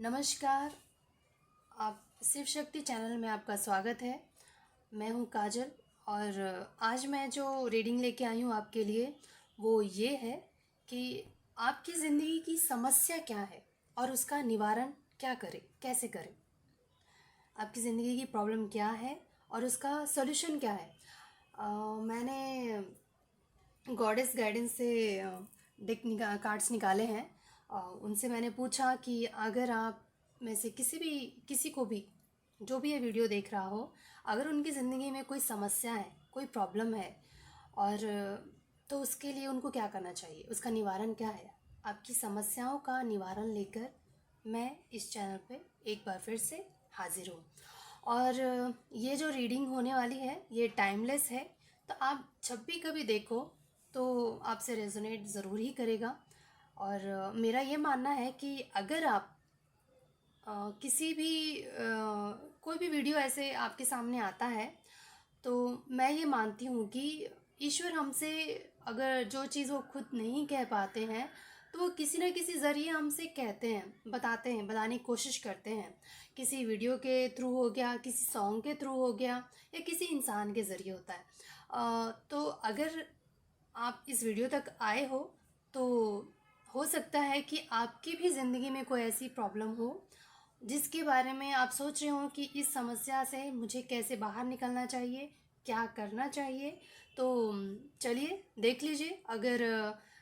नमस्कार। आप शिव शक्ति चैनल में आपका स्वागत है। मैं हूं काजल और आज मैं जो रीडिंग लेके आई हूं आपके लिए वो ये है कि आपकी ज़िंदगी की समस्या क्या है और उसका निवारण क्या करें, कैसे करें। आपकी ज़िंदगी की प्रॉब्लम क्या है और उसका सॉल्यूशन क्या है। मैंने गॉडेस गाइडेंस से कार्ड्स निकाले हैं। उनसे मैंने पूछा कि अगर आप में से किसी को भी जो भी ये वीडियो देख रहा हो, अगर उनकी ज़िंदगी में कोई समस्या है, कोई प्रॉब्लम है और तो उसके लिए उनको क्या करना चाहिए, उसका निवारण क्या है। आपकी समस्याओं का निवारण लेकर मैं इस चैनल पे एक बार फिर से हाजिर हूँ। और ये जो रीडिंग होने वाली है ये टाइमलेस है, तो आप जब भी कभी देखो तो आपसे रेजोनेट ज़रूर ही करेगा। और मेरा ये मानना है कि अगर आप किसी भी कोई भी वीडियो ऐसे आपके सामने आता है तो मैं ये मानती हूँ कि ईश्वर हमसे अगर जो चीज़ वो खुद नहीं कह पाते हैं तो वो किसी न किसी ज़रिए हमसे कहते हैं, बताते हैं, बताने की कोशिश करते हैं। किसी वीडियो के थ्रू हो गया, किसी सॉन्ग के थ्रू हो गया या किसी इंसान के ज़रिए होता है। तो अगर आप इस वीडियो तक आए हो तो हो सकता है कि आपकी भी ज़िंदगी में कोई ऐसी प्रॉब्लम हो जिसके बारे में आप सोच रहे हो कि इस समस्या से मुझे कैसे बाहर निकलना चाहिए, क्या करना चाहिए। तो चलिए देख लीजिए। अगर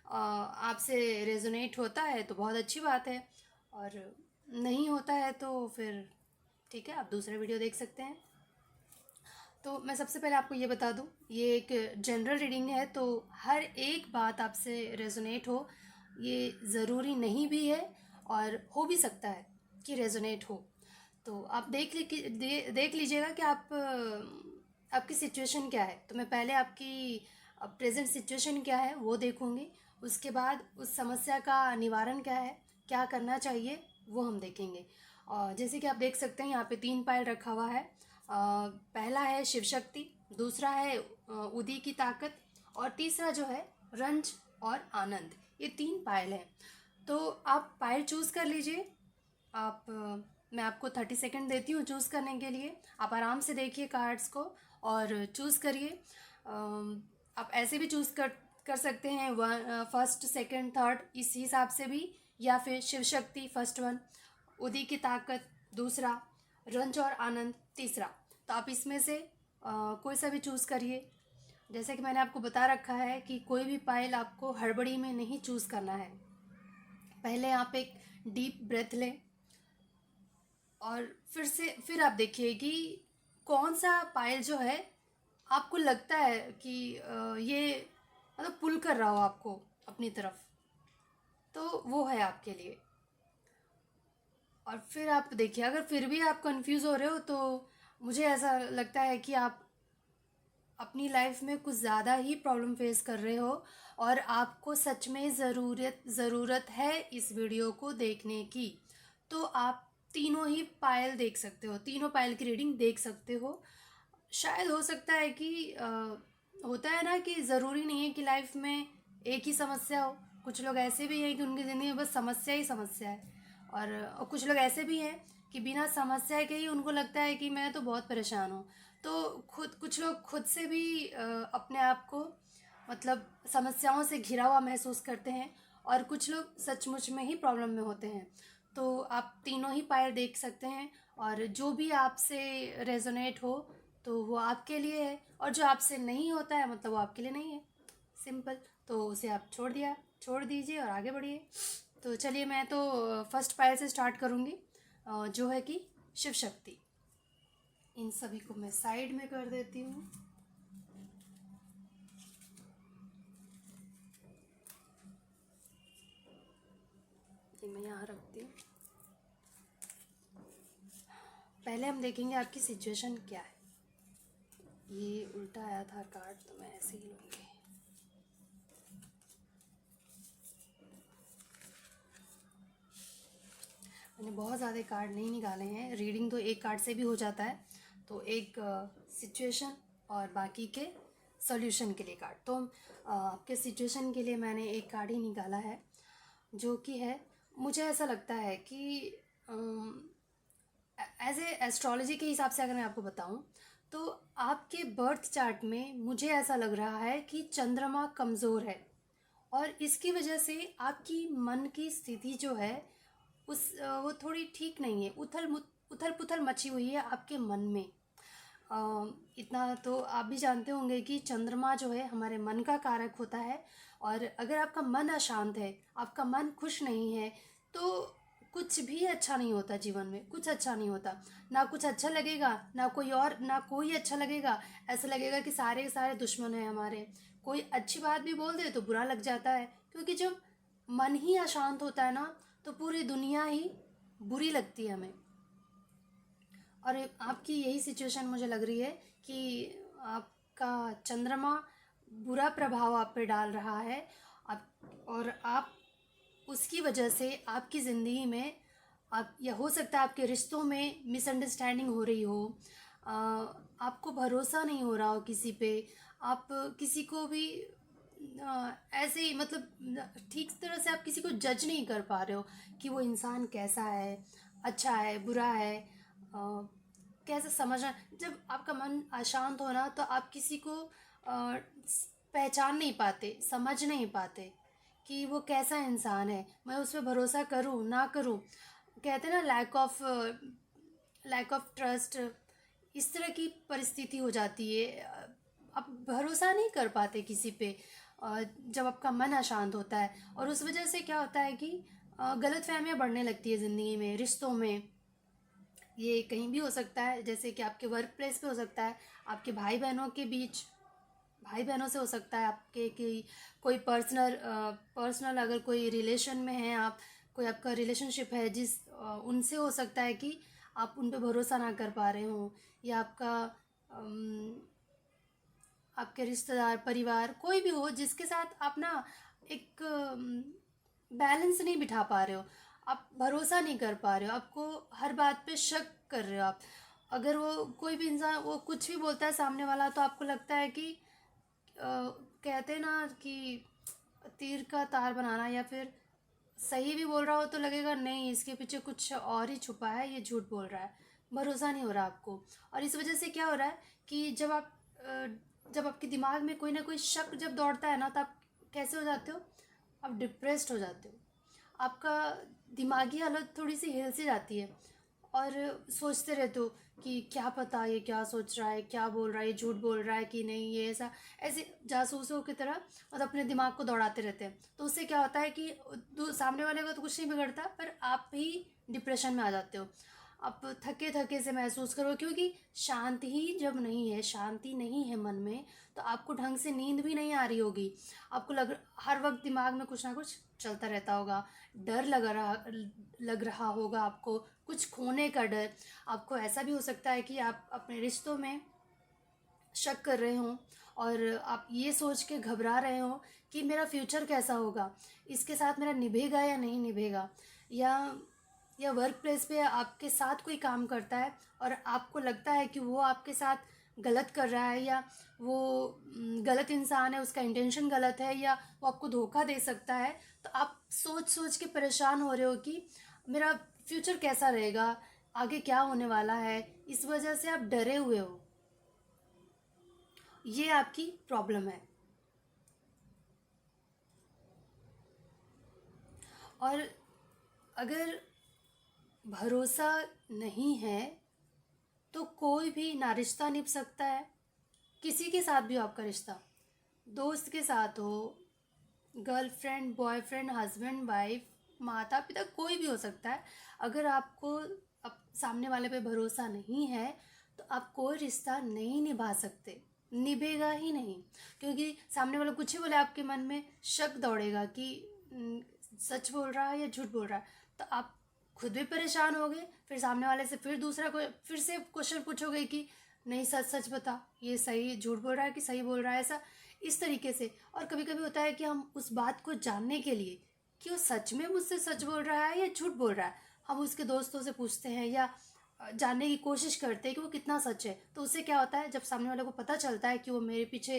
आपसे रेजोनेट होता है तो बहुत अच्छी बात है, और नहीं होता है तो फिर ठीक है, आप दूसरा वीडियो देख सकते हैं। तो मैं सबसे पहले आपको ये बता दूं, ये एक जनरल रीडिंग है, तो हर एक बात आपसे रेजोनेट हो ये ज़रूरी नहीं भी है, और हो भी सकता है कि रेजोनेट हो। तो आप देख लीजिएगा कि आपकी सिचुएशन क्या है। तो मैं पहले आपकी प्रेजेंट सिचुएशन क्या है वो देखूंगी, उसके बाद उस समस्या का निवारण क्या है, क्या करना चाहिए वो हम देखेंगे। और जैसे कि आप देख सकते हैं यहाँ पे 3 पायल रखा हुआ है। पहला है शिव शक्ति, दूसरा है उदी की ताकत, और तीसरा जो है रंज और आनंद। ये 3 पायल हैं। तो आप पायल चूज़ कर लीजिए। मैं आपको 30 सेकेंड देती हूँ चूज़ करने के लिए। आप आराम से देखिए कार्ड्स को और चूज़ करिए। आप ऐसे भी चूज़ कर सकते हैं, फर्स्ट, सेकंड, थर्ड, इस हिसाब से भी, या फिर शिव शक्ति फर्स्ट वन, उदी की ताकत दूसरा, रंज और आनंद तीसरा। तो आप इसमें से कोई सा भी चूज़ करिए। जैसे कि मैंने आपको बता रखा है कि कोई भी पायल आपको हड़बड़ी में नहीं चूज़ करना है। पहले आप एक डीप ब्रेथ लें और फिर आप देखिए कि कौन सा पायल जो है आपको लगता है कि ये मतलब पुल कर रहा हो आपको अपनी तरफ, तो वो है आपके लिए। और फिर आप देखिए, अगर फिर भी आप कंफ्यूज हो रहे हो तो मुझे ऐसा लगता है कि आप अपनी लाइफ में कुछ ज़्यादा ही प्रॉब्लम फेस कर रहे हो और आपको सच में ज़रूरत है इस वीडियो को देखने की। तो आप तीनों ही पायल देख सकते हो, तीनों पायल की रीडिंग देख सकते हो। शायद हो सकता है कि होता है ना कि ज़रूरी नहीं है कि लाइफ में एक ही समस्या हो। कुछ लोग ऐसे भी हैं कि उनकी ज़िंदगी में बस समस्या ही समस्या है, और कुछ लोग ऐसे भी हैं कि बिना समस्या के ही उनको लगता है कि मैं तो बहुत परेशान हूँ। तो कुछ लोग खुद से भी अपने आप को मतलब समस्याओं से घिरा हुआ महसूस करते हैं, और कुछ लोग सचमुच में ही प्रॉब्लम में होते हैं। तो आप तीनों ही पायल देख सकते हैं, और जो भी आपसे रेजोनेट हो तो वो आपके लिए है, और जो आपसे नहीं होता है मतलब वो आपके लिए नहीं है। सिंपल। तो उसे आप छोड़ दीजिए और आगे बढ़िए। तो चलिए, मैं तो फर्स्ट पायल से स्टार्ट करूँगी, जो है कि शिव शक्ति। इन सभी को मैं साइड में कर देती हूँ। ये मैं यहाँ रखती हूँ। पहले हम देखेंगे आपकी सिचुएशन क्या है। ये उल्टा आया था कार्ड, तो मैं ऐसे ही लूँगी। मैंने बहुत ज़्यादा कार्ड नहीं निकाले हैं, रीडिंग तो एक कार्ड से भी हो जाता है। तो एक सिचुएशन और बाकी के सॉल्यूशन के लिए कार्ड। तो आपके सिचुएशन के लिए मैंने एक कार्ड ही निकाला है, जो कि है, मुझे ऐसा लगता है कि एज ए एस्ट्रोलॉजी के हिसाब से अगर मैं आपको बताऊं तो आपके बर्थ चार्ट में मुझे ऐसा लग रहा है कि चंद्रमा कमज़ोर है, और इसकी वजह से आपकी मन की स्थिति जो है वो थोड़ी ठीक नहीं है। उथल पुथल मची हुई है आपके मन में। इतना तो आप भी जानते होंगे कि चंद्रमा जो है हमारे मन का कारक होता है, और अगर आपका मन अशांत है, आपका मन खुश नहीं है, तो कुछ भी अच्छा नहीं होता जीवन में, कुछ अच्छा नहीं होता। ना कुछ अच्छा लगेगा, ना कोई अच्छा लगेगा। ऐसा लगेगा कि सारे के सारे दुश्मन हैं हमारे। कोई अच्छी बात भी बोल दे तो बुरा लग जाता है, क्योंकि जब मन ही अशांत होता है ना, तो पूरी दुनिया ही बुरी लगती है हमें। और आपकी यही सिचुएशन मुझे लग रही है कि आपका चंद्रमा बुरा प्रभाव आप पे डाल रहा है। आप उसकी वजह से आपकी ज़िंदगी में आप, यह हो सकता है आपके रिश्तों में मिसअंडरस्टैंडिंग हो रही हो, आपको भरोसा नहीं हो रहा हो किसी पे, आप किसी को भी ऐसे ही मतलब ठीक तरह से आप किसी को जज नहीं कर पा रहे हो कि वो इंसान कैसा है, अच्छा है, बुरा है, कैसे समझना। जब आपका मन अशांत हो ना, तो आप किसी को पहचान नहीं पाते, समझ नहीं पाते कि वो कैसा इंसान है, मैं उस पर भरोसा करूँ ना करूँ। कहते हैं ना, लैक ऑफ ट्रस्ट, इस तरह की परिस्थिति हो जाती है। आप भरोसा नहीं कर पाते किसी पे जब आपका मन अशांत होता है। और उस वजह से क्या होता है कि गलतफहमियां बढ़ने लगती है ज़िंदगी में, रिश्तों में। ये कहीं भी हो सकता है, जैसे कि आपके वर्क प्लेस पे हो सकता है, आपके भाई बहनों के बीच, भाई बहनों से हो सकता है आपके कि कोई पर्सनल अगर कोई रिलेशन में है आप, कोई आपका रिलेशनशिप है उनसे हो सकता है कि आप उन पे भरोसा ना कर पा रहे हो, या आपके रिश्तेदार, परिवार, कोई भी हो जिसके साथ आप ना एक बैलेंस नहीं बिठा पा रहे हो, आप भरोसा नहीं कर पा रहे हो, आपको हर बात पे शक कर रहे हो आप। अगर वो कोई भी इंसान वो कुछ भी बोलता है सामने वाला, तो आपको लगता है कि कहते हैं ना कि तीर का तार बनाना, या फिर सही भी बोल रहा हो तो लगेगा नहीं, इसके पीछे कुछ और ही छुपा है, ये झूठ बोल रहा है। भरोसा नहीं हो रहा आपको। और इस वजह से क्या हो रहा है कि जब आपके दिमाग में कोई ना कोई शक जब दौड़ता है ना, तो आप कैसे हो जाते हो, आप डिप्रेस्ड हो जाते हो। आपका दिमागी हालत थोड़ी सी हिल सी जाती है, और सोचते रहते हो कि क्या पता ये क्या सोच रहा है, क्या बोल रहा है, ये झूठ बोल रहा है कि नहीं, ये ऐसा, ऐसे जासूसों की तरह और अपने दिमाग को दौड़ाते रहते हैं। तो उससे क्या होता है कि सामने वाले को तो कुछ नहीं बिगड़ता, पर आप ही डिप्रेशन में आ जाते हो। आप थके थके से महसूस करो, क्योंकि शांति ही जब नहीं है, शांति नहीं है मन में, तो आपको ढंग से नींद भी नहीं आ रही होगी। आपको हर वक्त दिमाग में कुछ ना कुछ चलता रहता होगा, डर लग रहा होगा आपको, कुछ खोने का डर। आपको ऐसा भी हो सकता है कि आप अपने रिश्तों में शक कर रहे हो, और आप ये सोच के घबरा रहे हो कि मेरा फ्यूचर कैसा होगा, इसके साथ मेरा निभेगा या नहीं निभेगा। या वर्क प्लेस पे आपके साथ कोई काम करता है, और आपको लगता है कि वो आपके साथ गलत कर रहा है, या वो गलत इंसान है, उसका इंटेंशन गलत है, या वो आपको धोखा दे सकता है। तो आप सोच सोच के परेशान हो रहे हो कि मेरा फ्यूचर कैसा रहेगा, आगे क्या होने वाला है। इस वजह से आप डरे हुए हो। ये आपकी प्रॉब्लम है। और अगर भरोसा नहीं है, तो कोई भी ना रिश्ता निभ सकता है, किसी के साथ भी हो आपका रिश्ता, दोस्त के साथ हो, गर्लफ्रेंड, बॉयफ्रेंड, हस्बैंड, वाइफ, माता पिता, कोई भी हो सकता है। अगर आपको सामने वाले पे भरोसा नहीं है, तो आप कोई रिश्ता नहीं निभा सकते, निभेगा ही नहीं। क्योंकि सामने वाला कुछ ही बोले, आपके मन में शक दौड़ेगा कि सच बोल रहा है या झूठ बोल रहा है। तो आप खुद भी परेशान होगे, फिर सामने वाले से फिर से क्वेश्चन पूछोगे कि नहीं, सच सच बता, ये सही झूठ बोल रहा है कि सही बोल रहा है, ऐसा इस तरीके से। और कभी कभी होता है कि हम उस बात को जानने के लिए कि वो सच में मुझसे सच बोल रहा है या झूठ बोल रहा है, हम उसके दोस्तों से पूछते हैं, या जानने की कोशिश करते हैं कि वो कितना सच है। तो उससे क्या होता है, जब सामने वाले को पता चलता है कि वो मेरे पीछे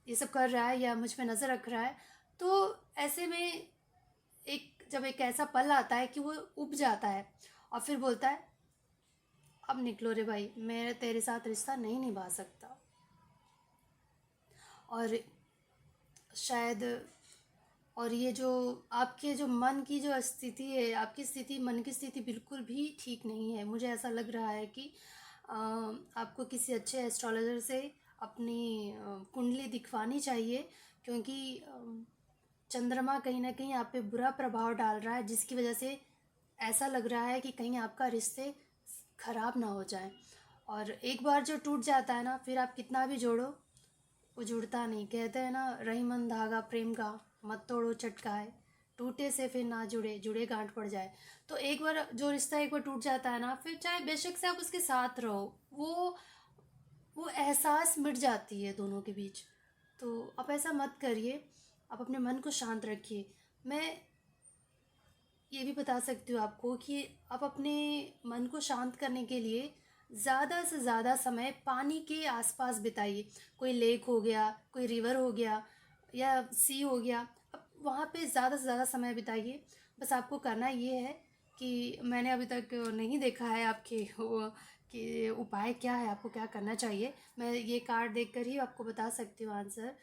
ये सब कर रहा है या मुझ पे नज़र रख रहा है, तो ऐसे में जब एक ऐसा पल आता है कि वो उब जाता है और फिर बोलता है अब निकलो रे भाई, मैं तेरे साथ रिश्ता नहीं निभा सकता। और शायद, और ये जो आपके जो मन की जो स्थिति है, आपकी स्थिति, मन की स्थिति बिल्कुल भी ठीक नहीं है। मुझे ऐसा लग रहा है कि आपको किसी अच्छे एस्ट्रोलॉजर से अपनी कुंडली दिखवानी चाहिए, क्योंकि चंद्रमा कहीं ना कहीं आप पे बुरा प्रभाव डाल रहा है, जिसकी वजह से ऐसा लग रहा है कि कहीं आपका रिश्ते खराब ना हो जाए। और एक बार जो टूट जाता है ना, फिर आप कितना भी जोड़ो वो जुड़ता नहीं। कहते हैं ना, रहीमन धागा प्रेम का मत तोड़ो चटकाए, टूटे से फिर ना जुड़े, जुड़े गांठ पड़ जाए। तो एक बार जो रिश्ता एक बार टूट जाता है ना, फिर चाहे बेशक से आप उसके साथ रहो, वो एहसास मिट जाती है दोनों के बीच। तो आप ऐसा मत करिए, आप अपने मन को शांत रखिए। मैं ये भी बता सकती हूँ आपको कि आप अपने मन को शांत करने के लिए ज़्यादा से ज़्यादा समय पानी के आसपास बिताइए। कोई लेक हो गया, कोई रिवर हो गया, या सी हो गया, अब वहाँ पे ज़्यादा से ज़्यादा समय बिताइए। बस आपको करना ये है कि मैंने अभी तक नहीं देखा है आपके वो कि उपाय क्या है, आपको क्या करना चाहिए। मैं ये कार्ड देखकर ही आपको बता सकती हूँ आंसर,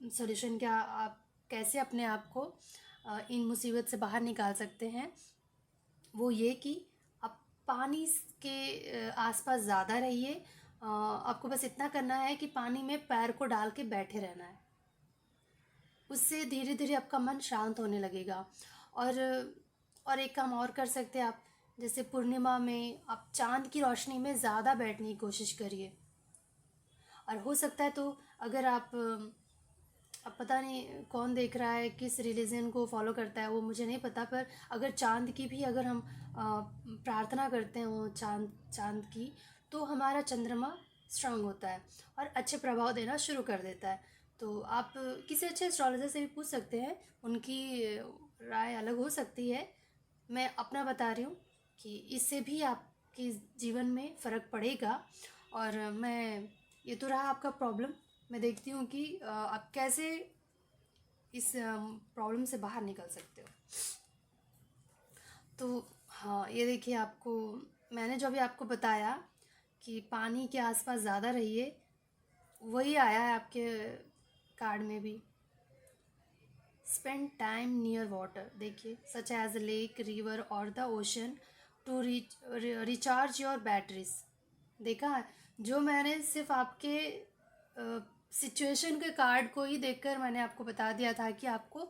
सॉल्यूशन क्या, आप कैसे अपने आप को इन मुसीबत से बाहर निकाल सकते हैं। वो ये कि आप पानी के आसपास ज़्यादा रहिए। आपको बस इतना करना है कि पानी में पैर को डाल के बैठे रहना है, उससे धीरे धीरे आपका मन शांत होने लगेगा। और एक काम और कर सकते हैं आप, जैसे पूर्णिमा में आप चांद की रोशनी में ज़्यादा बैठने की कोशिश करिए। और हो सकता है तो अगर आप, अब पता नहीं कौन देख रहा है, किस रिलीजन को फॉलो करता है वो मुझे नहीं पता, पर अगर चांद की भी अगर हम प्रार्थना करते हैं वो चांद की, तो हमारा चंद्रमा स्ट्रांग होता है और अच्छे प्रभाव देना शुरू कर देता है। तो आप किसी अच्छे एस्ट्रोलॉजर से भी पूछ सकते हैं, उनकी राय अलग हो सकती है। मैं अपना बता रही हूँ कि इससे भी आपके जीवन में फ़र्क पड़ेगा। और मैं, ये तो रहा आपका प्रॉब्लम। मैं देखती हूँ कि आप कैसे इस प्रॉब्लम से बाहर निकल सकते हो। तो हाँ, ये देखिए, आपको मैंने जो अभी आपको बताया कि पानी के आसपास ज़्यादा रहिए, वही आया है आपके कार्ड में भी। स्पेंड टाइम नियर वाटर, देखिए, such as a lake, river और the ocean to recharge your batteries. देखा है, जो मैंने सिर्फ आपके सिचुएशन के कार्ड को ही देखकर मैंने आपको बता दिया था कि आपको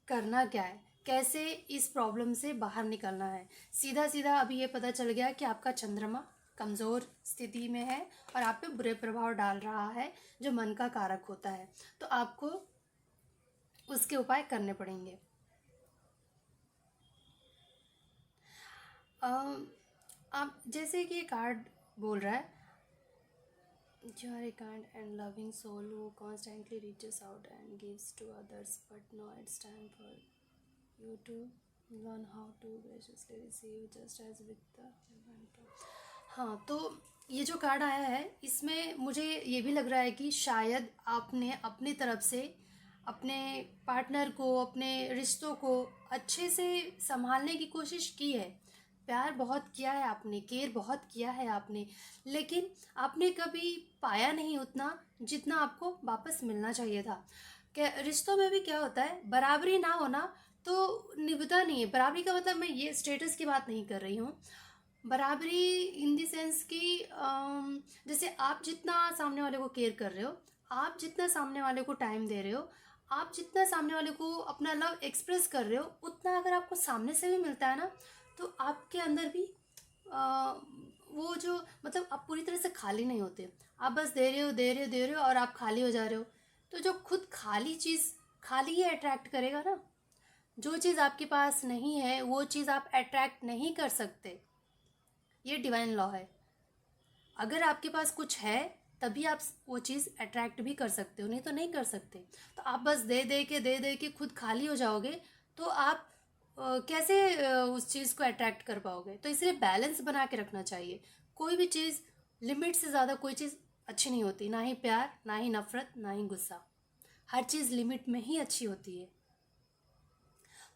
करना क्या है, कैसे इस प्रॉब्लम से बाहर निकलना है। सीधा सीधा अभी ये पता चल गया कि आपका चंद्रमा कमज़ोर स्थिति में है और आप पे बुरे प्रभाव डाल रहा है, जो मन का कारक होता है। तो आपको उसके उपाय करने पड़ेंगे। आप जैसे कि कार्ड बोल रहा है, you are a kind and loving soul who constantly reaches out and gives to others, but now it's time for you to learn how to graciously receive, just as with the हाँ, तो ये जो card आया है, इसमें मुझे ये भी लग रहा है कि शायद आपने अपनी तरफ से अपने पार्टनर को, अपने रिश्तों को अच्छे से संभालने की कोशिश की है। प्यार बहुत किया है आपने, केयर बहुत किया है आपने, लेकिन आपने कभी पाया नहीं उतना जितना आपको वापस मिलना चाहिए था। क्या रिश्तों में भी क्या होता है, बराबरी ना होना तो निभता नहीं है। बराबरी का मतलब, मैं ये स्टेटस की बात नहीं कर रही हूँ, बराबरी इन द सेंस कि जैसे आप जितना सामने वाले को केयर कर रहे हो, आप जितना सामने वाले को टाइम दे रहे हो, आप जितना सामने वाले को अपना लव एक्सप्रेस कर रहे हो, उतना अगर आपको सामने से भी मिलता है ना, तो आपके अंदर भी आ, वो जो, मतलब आप पूरी तरह से खाली नहीं होते। आप बस दे रहे हो, दे रहे हो, दे रहे हो और आप खाली हो जा रहे हो। तो जो खुद खाली चीज़ खाली ही अट्रैक्ट करेगा ना। जो चीज़ आपके पास नहीं है वो चीज़ आप अट्रैक्ट नहीं कर सकते, ये डिवाइन लॉ है। अगर आपके पास कुछ है तभी आप वो चीज़ अट्रैक्ट भी कर सकते हो, नहीं तो नहीं कर सकते। तो आप बस दे दे के खुद खाली हो जाओगे, तो आप कैसे उस चीज़ को अट्रैक्ट कर पाओगे। तो इसलिए बैलेंस बना के रखना चाहिए। कोई भी चीज़, लिमिट से ज़्यादा कोई चीज़ अच्छी नहीं होती, ना ही प्यार, ना ही नफ़रत, ना ही गुस्सा। हर चीज़ लिमिट में ही अच्छी होती है।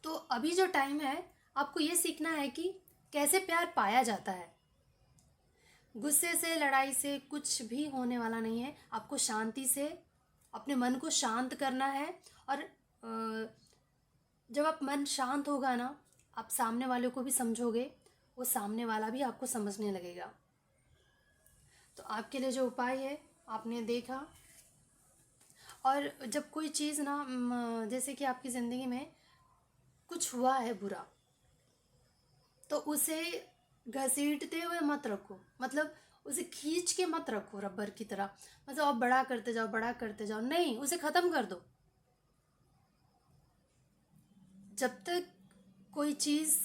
तो अभी जो टाइम है, आपको ये सीखना है कि कैसे प्यार पाया जाता है। गुस्से से, लड़ाई से कुछ भी होने वाला नहीं है। आपको शांति से अपने मन को शांत करना है। और जब आप मन शांत होगा ना, आप सामने वाले को भी समझोगे, वो सामने वाला भी आपको समझने लगेगा। तो आपके लिए जो उपाय है आपने देखा। और जब कोई चीज़ ना जैसे कि आपकी ज़िंदगी में कुछ हुआ है बुरा, तो उसे घसीटते हुए मत रखो, मतलब उसे खींच के मत रखो रबर की तरह, मतलब आप बड़ा करते जाओ बड़ा करते जाओ, नहीं, उसे ख़त्म कर दो। जब तक कोई चीज़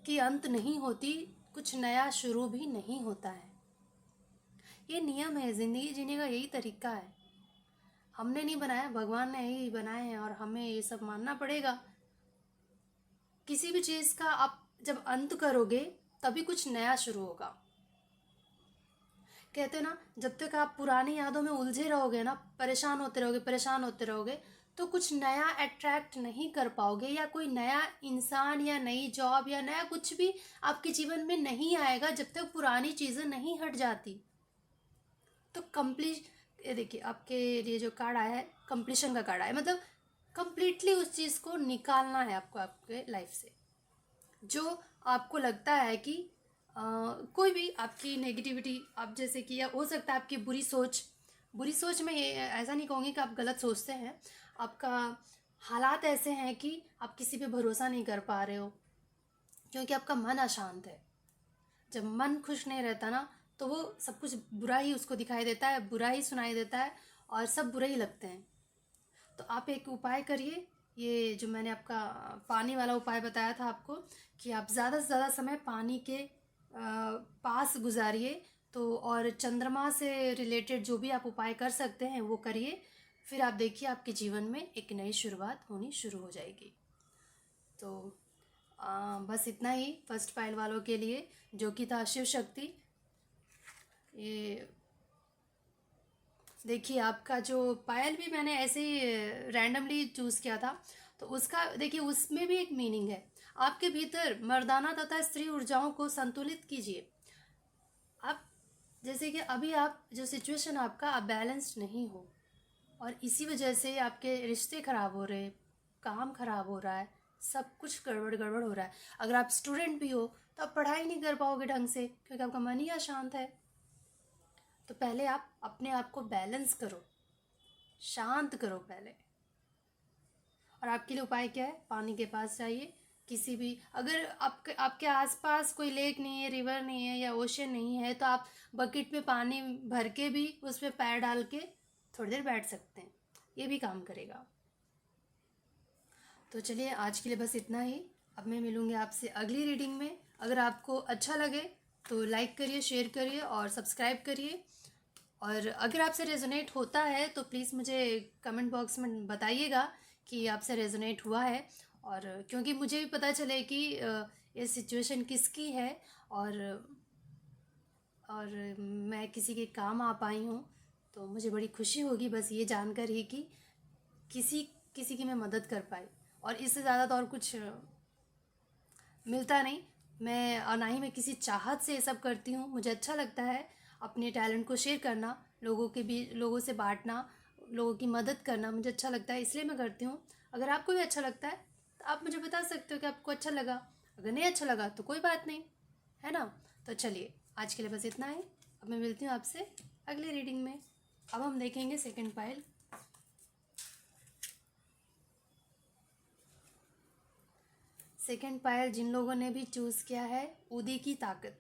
की अंत नहीं होती, कुछ नया शुरू भी नहीं होता है। ये नियम है, ज़िंदगी जीने का यही तरीका है। हमने नहीं बनाया, भगवान ने ही बनाए हैं और हमें ये सब मानना पड़ेगा। किसी भी चीज़ का आप जब अंत करोगे तभी कुछ नया शुरू होगा। कहते हैं ना, जब तक आप पुरानी यादों में उलझे रहोगे ना, परेशान होते रहोगे परेशान होते रहोगे, तो कुछ नया अट्रैक्ट नहीं कर पाओगे, या कोई नया इंसान या नई जॉब या नया कुछ भी आपके जीवन में नहीं आएगा जब तक पुरानी चीज़ें नहीं हट जाती। तो कंप्लीट, ये देखिए आपके लिए जो कार्ड आया है, कंप्लीशन का कार्ड आया है, मतलब कंप्लीटली उस चीज़ को निकालना है आपको आपके लाइफ से। जो आपको लगता है कि कोई भी आपकी नेगेटिविटी, आप जैसे कि, या हो सकता है आपकी बुरी सोच में, ये ऐसा नहीं कहूँगी कि आप गलत सोचते हैं, आपका हालात ऐसे हैं कि आप किसी पे भरोसा नहीं कर पा रहे हो, क्योंकि आपका मन अशांत है। जब मन खुश नहीं रहता ना, तो वो सब कुछ बुरा ही उसको दिखाई देता है, बुरा ही सुनाई देता है, और सब बुरे ही लगते हैं। तो आप एक उपाय करिए, ये जो मैंने आपका पानी वाला उपाय बताया था आपको, कि आप ज़्यादा से ज़्यादा समय पानी के पास गुजारिए। तो और चंद्रमा से रिलेटेड जो भी आप उपाय कर सकते हैं वो करिए। फिर आप देखिए आपके जीवन में एक नई शुरुआत होनी शुरू हो जाएगी। तो बस इतना ही फर्स्ट पाइल वालों के लिए, जो कि था शिव शक्ति। ये देखिए आपका जो पायल भी मैंने ऐसे ही रैंडमली चूज़ किया था, तो उसका देखिए उसमें भी एक मीनिंग है। आपके भीतर मर्दाना तथा स्त्री ऊर्जाओं को संतुलित कीजिए। आप जैसे कि अभी आप जो सिचुएशन आपका, आप बैलेंस्ड नहीं हो, और इसी वजह से आपके रिश्ते ख़राब हो रहे, काम ख़राब हो रहा है, सब कुछ गड़बड़ गड़बड़ हो रहा है। अगर आप स्टूडेंट भी हो तो आप पढ़ाई नहीं कर पाओगे ढंग से, क्योंकि आपका मन ही अशांत है। तो पहले आप अपने आप को बैलेंस करो, शांत करो पहले। और आपके लिए उपाय क्या है, पानी के पास जाइए। किसी भी, अगर आपके आसपास कोई लेक नहीं है, रिवर नहीं है, या ओशन नहीं है, तो आप बकेट में पानी भर के भी उस पर पैर डाल के थोड़ी देर बैठ सकते हैं, ये भी काम करेगा। तो चलिए आज के लिए बस इतना ही। अब मैं मिलूँगी आपसे अगली रीडिंग में। अगर आपको अच्छा लगे तो लाइक करिए, शेयर करिए और सब्सक्राइब करिए। और अगर आपसे रेजोनेट होता है तो प्लीज़ मुझे कमेंट बॉक्स में बताइएगा कि आपसे रेजोनेट हुआ है, और क्योंकि मुझे भी पता चले कि ये सिचुएशन किसकी है, और मैं किसी के काम आ पाई हूँ, तो मुझे बड़ी खुशी होगी बस ये जानकर ही कि किसी किसी की मैं मदद कर पाई। और इससे ज़्यादा तो और कुछ मिलता नहीं। मैं, और ना ही मैं किसी चाहत से ये सब करती हूँ। मुझे अच्छा लगता है अपने टैलेंट को शेयर करना, लोगों से बांटना, लोगों की मदद करना मुझे अच्छा लगता है, इसलिए मैं करती हूँ। अगर आपको भी अच्छा लगता है तो आप मुझे बता सकते हो कि आपको अच्छा लगा। अगर नहीं अच्छा लगा तो कोई बात नहीं, है ना। तो चलिए आज के लिए बस इतना ही। अब मैं मिलती हूँ आपसे अगली रीडिंग में। अब हम देखेंगे सेकंड पाइल। सेकंड पायल जिन लोगों ने भी चूज़ किया है, ऊदी की ताकत।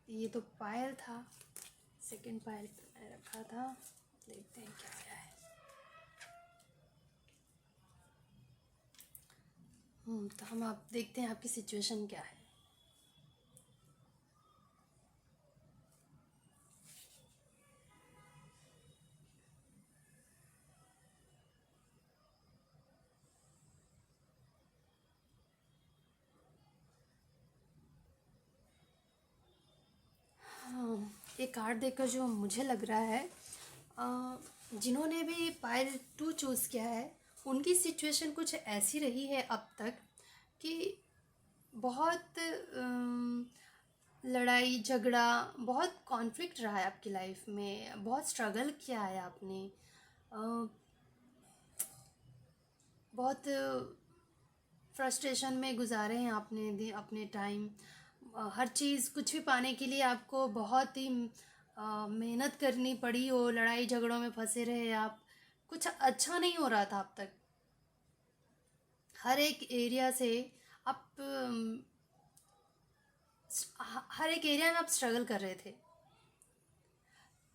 ये तो पायल था, सेकंड पायल मैंने रखा था। देखते हैं क्या आया है। तो हम आप देखते हैं आपकी सिचुएशन क्या है। हाँ, ये कार्ड देखकर जो मुझे लग रहा है, जिन्होंने भी पायल 2 चूज़ किया है उनकी सिचुएशन कुछ ऐसी रही है अब तक कि बहुत लड़ाई झगड़ा, बहुत कॉन्फ्लिक्ट रहा है आपकी लाइफ में, बहुत स्ट्रगल किया है आपने, अ, बहुत फ्रस्ट्रेशन में गुजारे हैं आपने अपने टाइम। हर चीज़ कुछ भी पाने के लिए आपको बहुत ही मेहनत करनी पड़ी हो, लड़ाई झगड़ों में फंसे रहे आप, कुछ अच्छा नहीं हो रहा था अब तक। हर एक एरिया से आप हर एक एरिया में आप स्ट्रगल कर रहे थे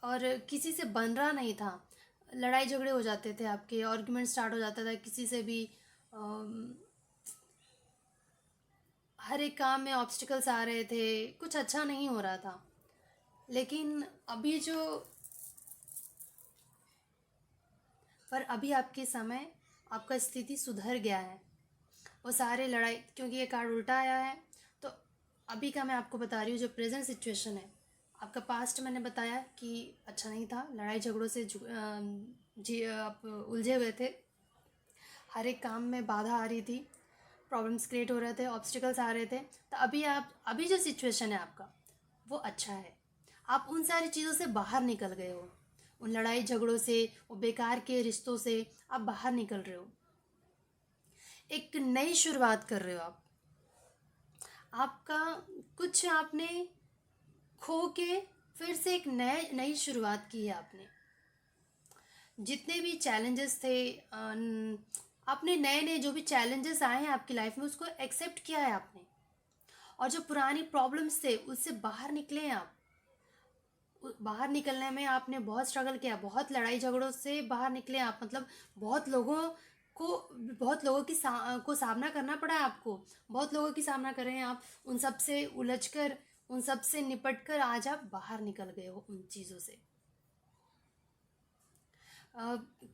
और किसी से बन रहा नहीं था। लड़ाई झगड़े हो जाते थे, आपके आर्गुमेंट स्टार्ट हो जाता था किसी से भी। हर एक काम में ऑब्स्टिकल्स आ रहे थे, कुछ अच्छा नहीं हो रहा था। लेकिन अभी आपके समय आपका स्थिति सुधर गया है। वो सारे लड़ाई, क्योंकि ये कार्ड उल्टा आया है, तो अभी का मैं आपको बता रही हूँ जो प्रेजेंट सिचुएशन है। आपका पास्ट मैंने बताया कि अच्छा नहीं था, लड़ाई झगड़ों से आप उलझे हुए थे, हर एक काम में बाधा आ रही थी, प्रॉब्लम्स क्रिएट हो रहे थे, ऑब्स्टिकल्स आ रहे थे। तो अभी जो सिचुएशन है आपका वो अच्छा है। आप उन सारी चीज़ों से बाहर निकल गए हो, उन लड़ाई झगड़ों से, वो बेकार के रिश्तों से आप बाहर निकल रहे हो, एक नई शुरुआत कर रहे हो आप। आपका कुछ आपने खो के फिर से एक नई शुरुआत की है आपने। जितने भी चैलेंजेस थे, आपने नए नए जो भी चैलेंजेस आए हैं आपकी लाइफ में उसको एक्सेप्ट किया है आपने, और जो पुरानी प्रॉब्लम्स थे उससे बाहर निकले हैं आप। बाहर निकलने में आपने बहुत स्ट्रगल किया, बहुत लड़ाई झगड़ों से बाहर निकले आप, मतलब बहुत लोगों को सामना करना पड़ा है आपको, बहुत लोगों की सामना कर रहे हैं आप। उन सब से उलझ कर, उन सब से निपट कर आज आप बाहर निकल गए हो उन चीज़ों से।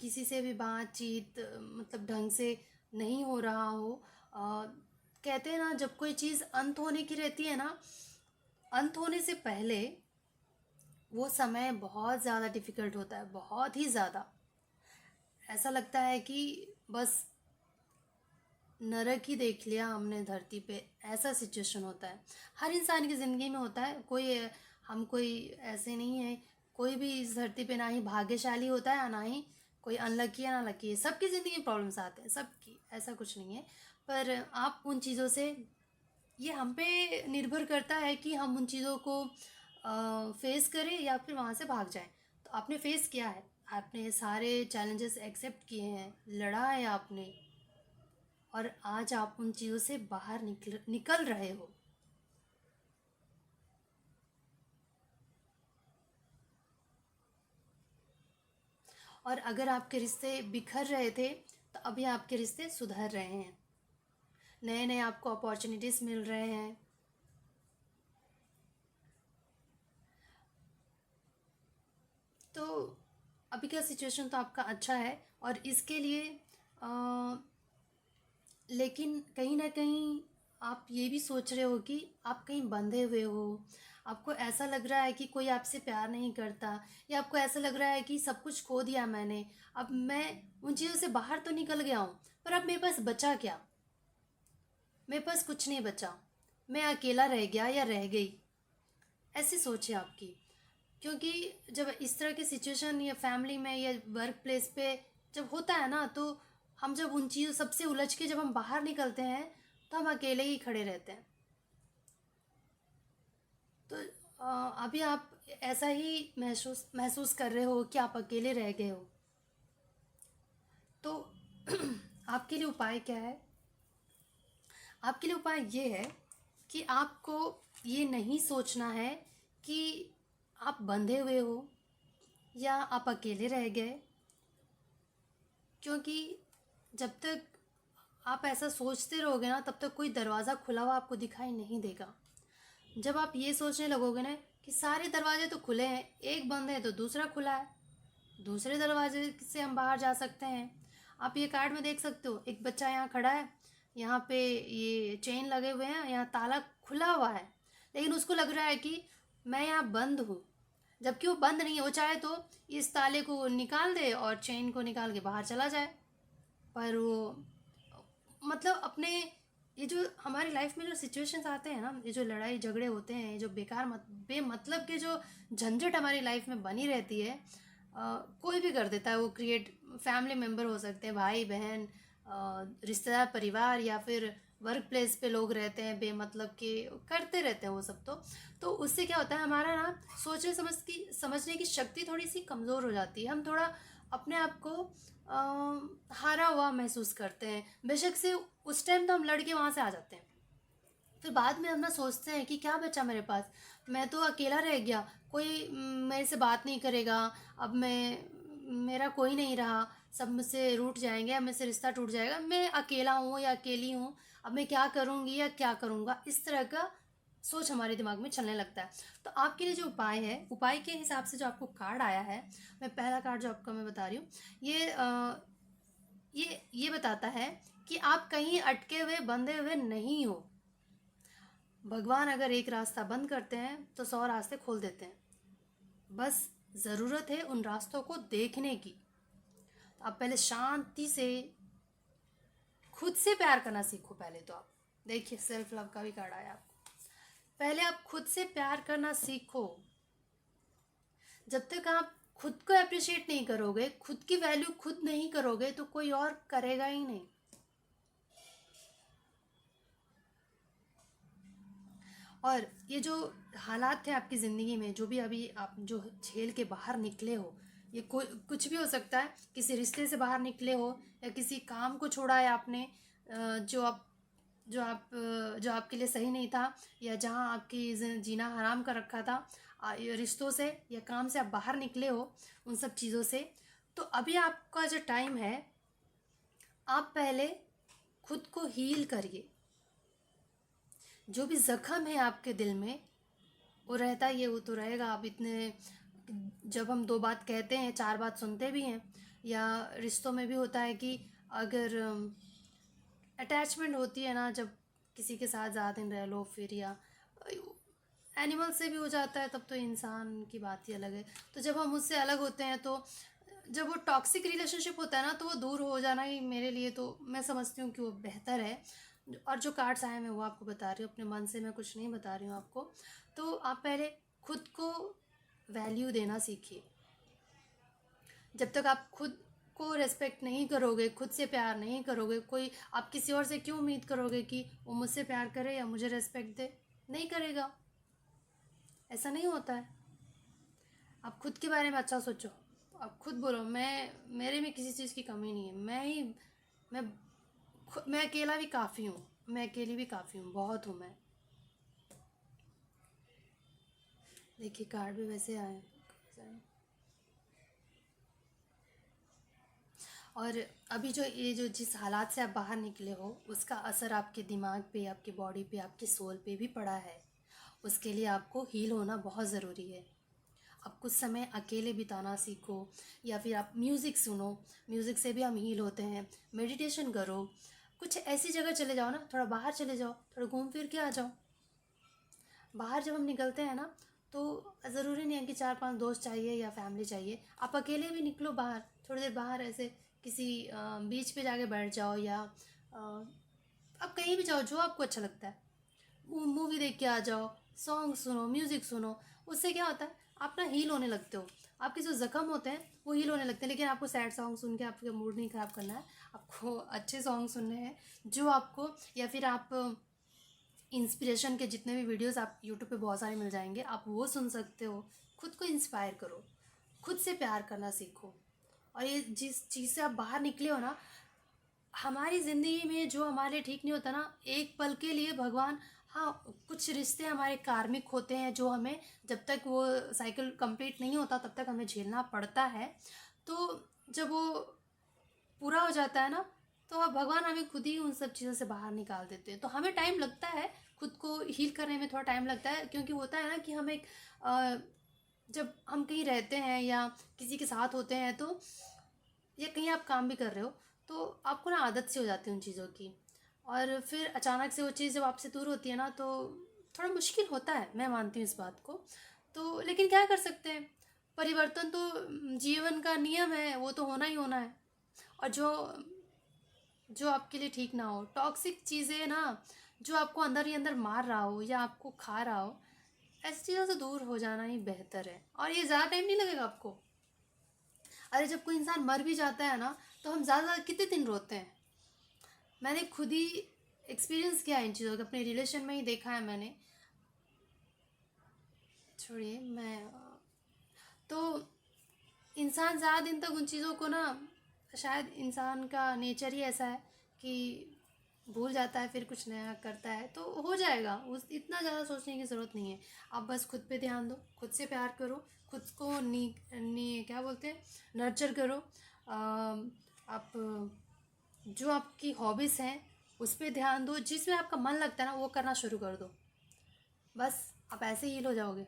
किसी से भी बातचीत मतलब ढंग से नहीं हो रहा हो। कहते हैं ना, जब कोई चीज़ अंत होने की रहती है ना, अंत होने से पहले वो समय बहुत ज़्यादा डिफ़िकल्ट होता है, बहुत ही ज़्यादा। ऐसा लगता है कि बस नरक ही देख लिया हमने धरती पे, ऐसा सिचुएशन होता है। हर इंसान की ज़िंदगी में होता है, कोई ऐसे नहीं है, कोई भी इस धरती पे ना ही भाग्यशाली होता है ना ही कोई अनलकी है ना लकी है। सबकी ज़िंदगी में प्रॉब्लम्स आते हैं, सबकी, ऐसा कुछ नहीं है। पर आप उन चीज़ों से, ये हम पे निर्भर करता है कि हम उन चीज़ों को फेस करें या फिर वहाँ से भाग जाएं। तो आपने फेस किया है, आपने सारे चैलेंजेस एक्सेप्ट किए हैं, लड़ा है आपने, और आज आप उन चीज़ों से बाहर निकल रहे हो। और अगर आपके रिश्ते बिखर रहे थे तो अभी आपके रिश्ते सुधर रहे हैं, नए नए आपको अपॉर्चुनिटीज़ मिल रहे हैं। तो अभी का सिचुएशन तो आपका अच्छा है, और इसके लिए लेकिन कहीं ना कहीं आप ये भी सोच रहे हो कि आप कहीं बंधे हुए हो। आपको ऐसा लग रहा है कि कोई आपसे प्यार नहीं करता, या आपको ऐसा लग रहा है कि सब कुछ खो दिया मैंने, अब मैं उन चीज़ों से बाहर तो निकल गया हूँ, पर अब मेरे पास बचा क्या? मेरे पास कुछ नहीं बचा, मैं अकेला रह गया या रह गई, ऐसी सोच है आपकी। क्योंकि जब इस तरह की सिचुएशन या फैमिली में या वर्क प्लेस पे जब होता है ना, तो हम जब उन चीज़ों सबसे उलझ के जब हम बाहर निकलते हैं तो हम अकेले ही खड़े रहते हैं। तो अभी आप ऐसा ही महसूस कर रहे हो कि आप अकेले रह गए हो। तो आपके लिए उपाय क्या है? आपके लिए उपाय ये है कि आपको ये नहीं सोचना है कि आप बंधे हुए हो या आप अकेले रह गए। क्योंकि जब तक आप ऐसा सोचते रहोगे ना, तब तक कोई दरवाज़ा खुला हुआ आपको दिखाई नहीं देगा। जब आप ये सोचने लगोगे ना कि सारे दरवाजे तो खुले हैं, एक बंद है तो दूसरा खुला है, दूसरे दरवाजे से हम बाहर जा सकते हैं। आप ये कार्ड में देख सकते हो, एक बच्चा यहाँ खड़ा है, यहाँ पे ये चेन लगे हुए हैं, यहाँ ताला खुला हुआ है, लेकिन उसको लग रहा है कि मैं यहाँ बंद हूँ, जबकि वो बंद नहीं है। वो चाहे तो इस ताले को निकाल दे और चेन को निकाल के बाहर चला जाए, पर वो मतलब अपने ये जो हमारी लाइफ में जो सिचुएशंस आते हैं ना, ये जो लड़ाई झगड़े होते हैं, ये जो बेमतलब के जो झंझट हमारी लाइफ में बनी रहती है, कोई भी कर देता है वो क्रिएट। फैमिली मेम्बर हो सकते हैं, भाई बहन, रिश्तेदार, परिवार, या फिर वर्क प्लेस पे लोग रहते हैं बेमतलब के करते रहते हैं वो सब। तो उससे क्या होता है, हमारा ना समझने की शक्ति थोड़ी सी कमज़ोर हो जाती है। हम थोड़ा अपने आप को हारा हुआ महसूस करते हैं। बेशक से उस टाइम तो हम लड़के वहाँ से आ जाते हैं, फिर बाद में हम ना सोचते हैं कि क्या बचा मेरे पास, मैं तो अकेला रह गया, कोई मेरे से बात नहीं करेगा, अब मेरा कोई नहीं रहा, सब मुझसे रूठ जाएंगे, अब मुझसे रिश्ता टूट जाएगा, मैं अकेला हूँ या अकेली हूँ, अब मैं क्या करूँगी या क्या करूँगा, इस तरह का सोच हमारे दिमाग में चलने लगता है। तो आपके लिए जो उपाय है, उपाय के हिसाब से जो आपको कार्ड आया है, मैं पहला कार्ड जो आपका मैं बता रही हूँ, ये बताता है कि आप कहीं अटके हुए बंधे हुए नहीं हो। भगवान अगर एक रास्ता बंद करते हैं तो 100 रास्ते खोल देते हैं। बस ज़रूरत है उन रास्तों को देखने की। तो आप पहले शांति से खुद से प्यार करना सीखो। पहले तो आप देखिए, सेल्फ लव का भी कार्ड आया आपको। पहले आप खुद से प्यार करना सीखो। जब तक आप खुद को अप्रिशिएट नहीं करोगे, खुद की वैल्यू खुद नहीं करोगे, तो कोई और करेगा ही नहीं। और ये जो हालात थे आपकी ज़िंदगी में, जो भी अभी आप जो झेल के बाहर निकले हो, ये कोई कुछ भी हो सकता है। किसी रिश्ते से बाहर निकले हो, या किसी काम को छोड़ा है आपने, जो आपके लिए सही नहीं था, या जहाँ आपकी जीना हराम कर रखा था, ये रिश्तों से या काम से आप बाहर निकले हो, उन सब चीज़ों से। तो अभी आपका जो टाइम है, आप पहले खुद को हील करिए। जो भी ज़ख्म है आपके दिल में, वो रहता ही है, वो तो रहेगा। आप इतने, जब हम दो बात कहते हैं, चार बात सुनते भी हैं। या रिश्तों में भी होता है कि अगर अटैचमेंट होती है ना, जब किसी के साथ ज़्यादा दिन रह लो, फिर या एनिमल से भी हो जाता है, तब तो इंसान की बात ही अलग है। तो जब हम उससे अलग होते हैं, तो जब वो टॉक्सिक रिलेशनशिप होता है ना, तो वो दूर हो जाना ही मेरे लिए, तो मैं समझती हूँ कि वो बेहतर है। और जो कार्ड्स आए मैं वो आपको बता रही हूँ, अपने मन से मैं कुछ नहीं बता रही हूँ आपको। तो आप पहले खुद को वैल्यू देना सीखिए। जब तक आप खुद को रेस्पेक्ट नहीं करोगे, खुद से प्यार नहीं करोगे, कोई आप किसी और से क्यों उम्मीद करोगे कि वो मुझसे प्यार करे या मुझे रेस्पेक्ट दे? नहीं करेगा, ऐसा नहीं होता है। आप खुद के बारे में अच्छा सोचो। आप खुद बोलो, मेरे में किसी चीज़ की कमी नहीं है, मैं मैं अकेला भी काफ़ी हूँ, मैं अकेली भी काफ़ी हूँ, बहुत हूँ मैं। देखिए, कार्ड भी वैसे आए। और अभी जो ये जो जिस हालात से आप बाहर निकले हो, उसका असर आपके दिमाग पे, आपकी बॉडी पे, आपके सोल पे भी पड़ा है। उसके लिए आपको हील होना बहुत ज़रूरी है। आप कुछ समय अकेले बिताना सीखो, या फिर आप म्यूज़िक सुनो। म्यूज़िक से भी हम हील होते हैं। मेडिटेशन करो, कुछ ऐसी जगह चले जाओ ना, थोड़ा बाहर चले जाओ, थोड़ा घूम फिर के आ जाओ। बाहर जब हम निकलते हैं ना, तो ज़रूरी नहीं है कि 4-5 दोस्त चाहिए या फैमिली चाहिए। आप अकेले भी निकलो बाहर, थोड़ी देर बाहर ऐसे किसी बीच पे जाके बैठ जाओ, या आप कहीं भी जाओ, जो आपको अच्छा लगता है। मूवी देख के आ जाओ, सॉन्ग सुनो, म्यूज़िक सुनो। उससे क्या होता है, आप ना हील होने लगते हो। आपके जो ज़ख्म होते हैं वो हील होने लगते हैं। लेकिन आपको सैड सॉन्ग सुन के आपका मूड नहीं ख़राब करना है। आपको अच्छे सॉन्ग सुनने हैं जो आपको, या फिर आप इंस्पिरेशन के जितने भी वीडियोस आप यूट्यूब पे बहुत सारे मिल जाएंगे, आप वो सुन सकते हो। खुद को इंस्पायर करो, खुद से प्यार करना सीखो। और ये जिस चीज़ से आप बाहर निकले हो ना, हमारी ज़िंदगी में जो हमारे लिए ठीक नहीं होता ना, एक पल के लिए भगवान, हाँ, कुछ रिश्ते हमारे कार्मिक होते हैं, जो हमें जब तक वो साइकिल कंप्लीट नहीं होता तब तक हमें झेलना पड़ता है। तो जब वो पूरा हो जाता है ना, तो अब भगवान हमें खुद ही उन सब चीज़ों से बाहर निकाल देते हैं। तो हमें टाइम लगता है, खुद को हील करने में थोड़ा टाइम लगता है, क्योंकि होता है ना कि हम जब हम कहीं रहते हैं या किसी के साथ होते हैं, तो या कहीं आप काम भी कर रहे हो, तो आपको ना आदत सी हो जाती है उन चीज़ों की। और फिर अचानक से वो चीज़ जब आपसे दूर होती है ना, तो थोड़ा मुश्किल होता है, मैं मानती हूँ इस बात को। तो लेकिन क्या कर सकते हैं, परिवर्तन तो जीवन का नियम है, वो तो होना ही होना है। और जो जो आपके लिए ठीक ना हो, टॉक्सिक चीज़ें ना जो आपको अंदर ही अंदर मार रहा हो या आपको खा रहा हो, ऐसी चीज़ों से दूर हो जाना ही बेहतर है। और ये ज़्यादा टाइम नहीं लगेगा आपको। अरे जब कोई इंसान मर भी जाता है ना, तो हम ज़्यादा कितने दिन रोते हैं। मैंने खुद ही एक्सपीरियंस किया है इन चीज़ों का, अपने रिलेशन में ही देखा है मैंने। छोड़िए मैं तो इंसान ज़्यादा दिन तक उन चीज़ों को ना, शायद इंसान का नेचर ही ऐसा है कि भूल जाता है, फिर कुछ नया करता है तो हो जाएगा। उस इतना ज़्यादा सोचने की ज़रूरत नहीं है। आप बस खुद पे ध्यान दो, खुद से प्यार करो, खुद को क्या बोलते हैं, नर्चर करो। आप जो आपकी हॉबीज़ हैं उस पे ध्यान दो, जिसमें आपका मन लगता है ना वो करना शुरू कर दो। बस आप ऐसे हील हो जाओगे।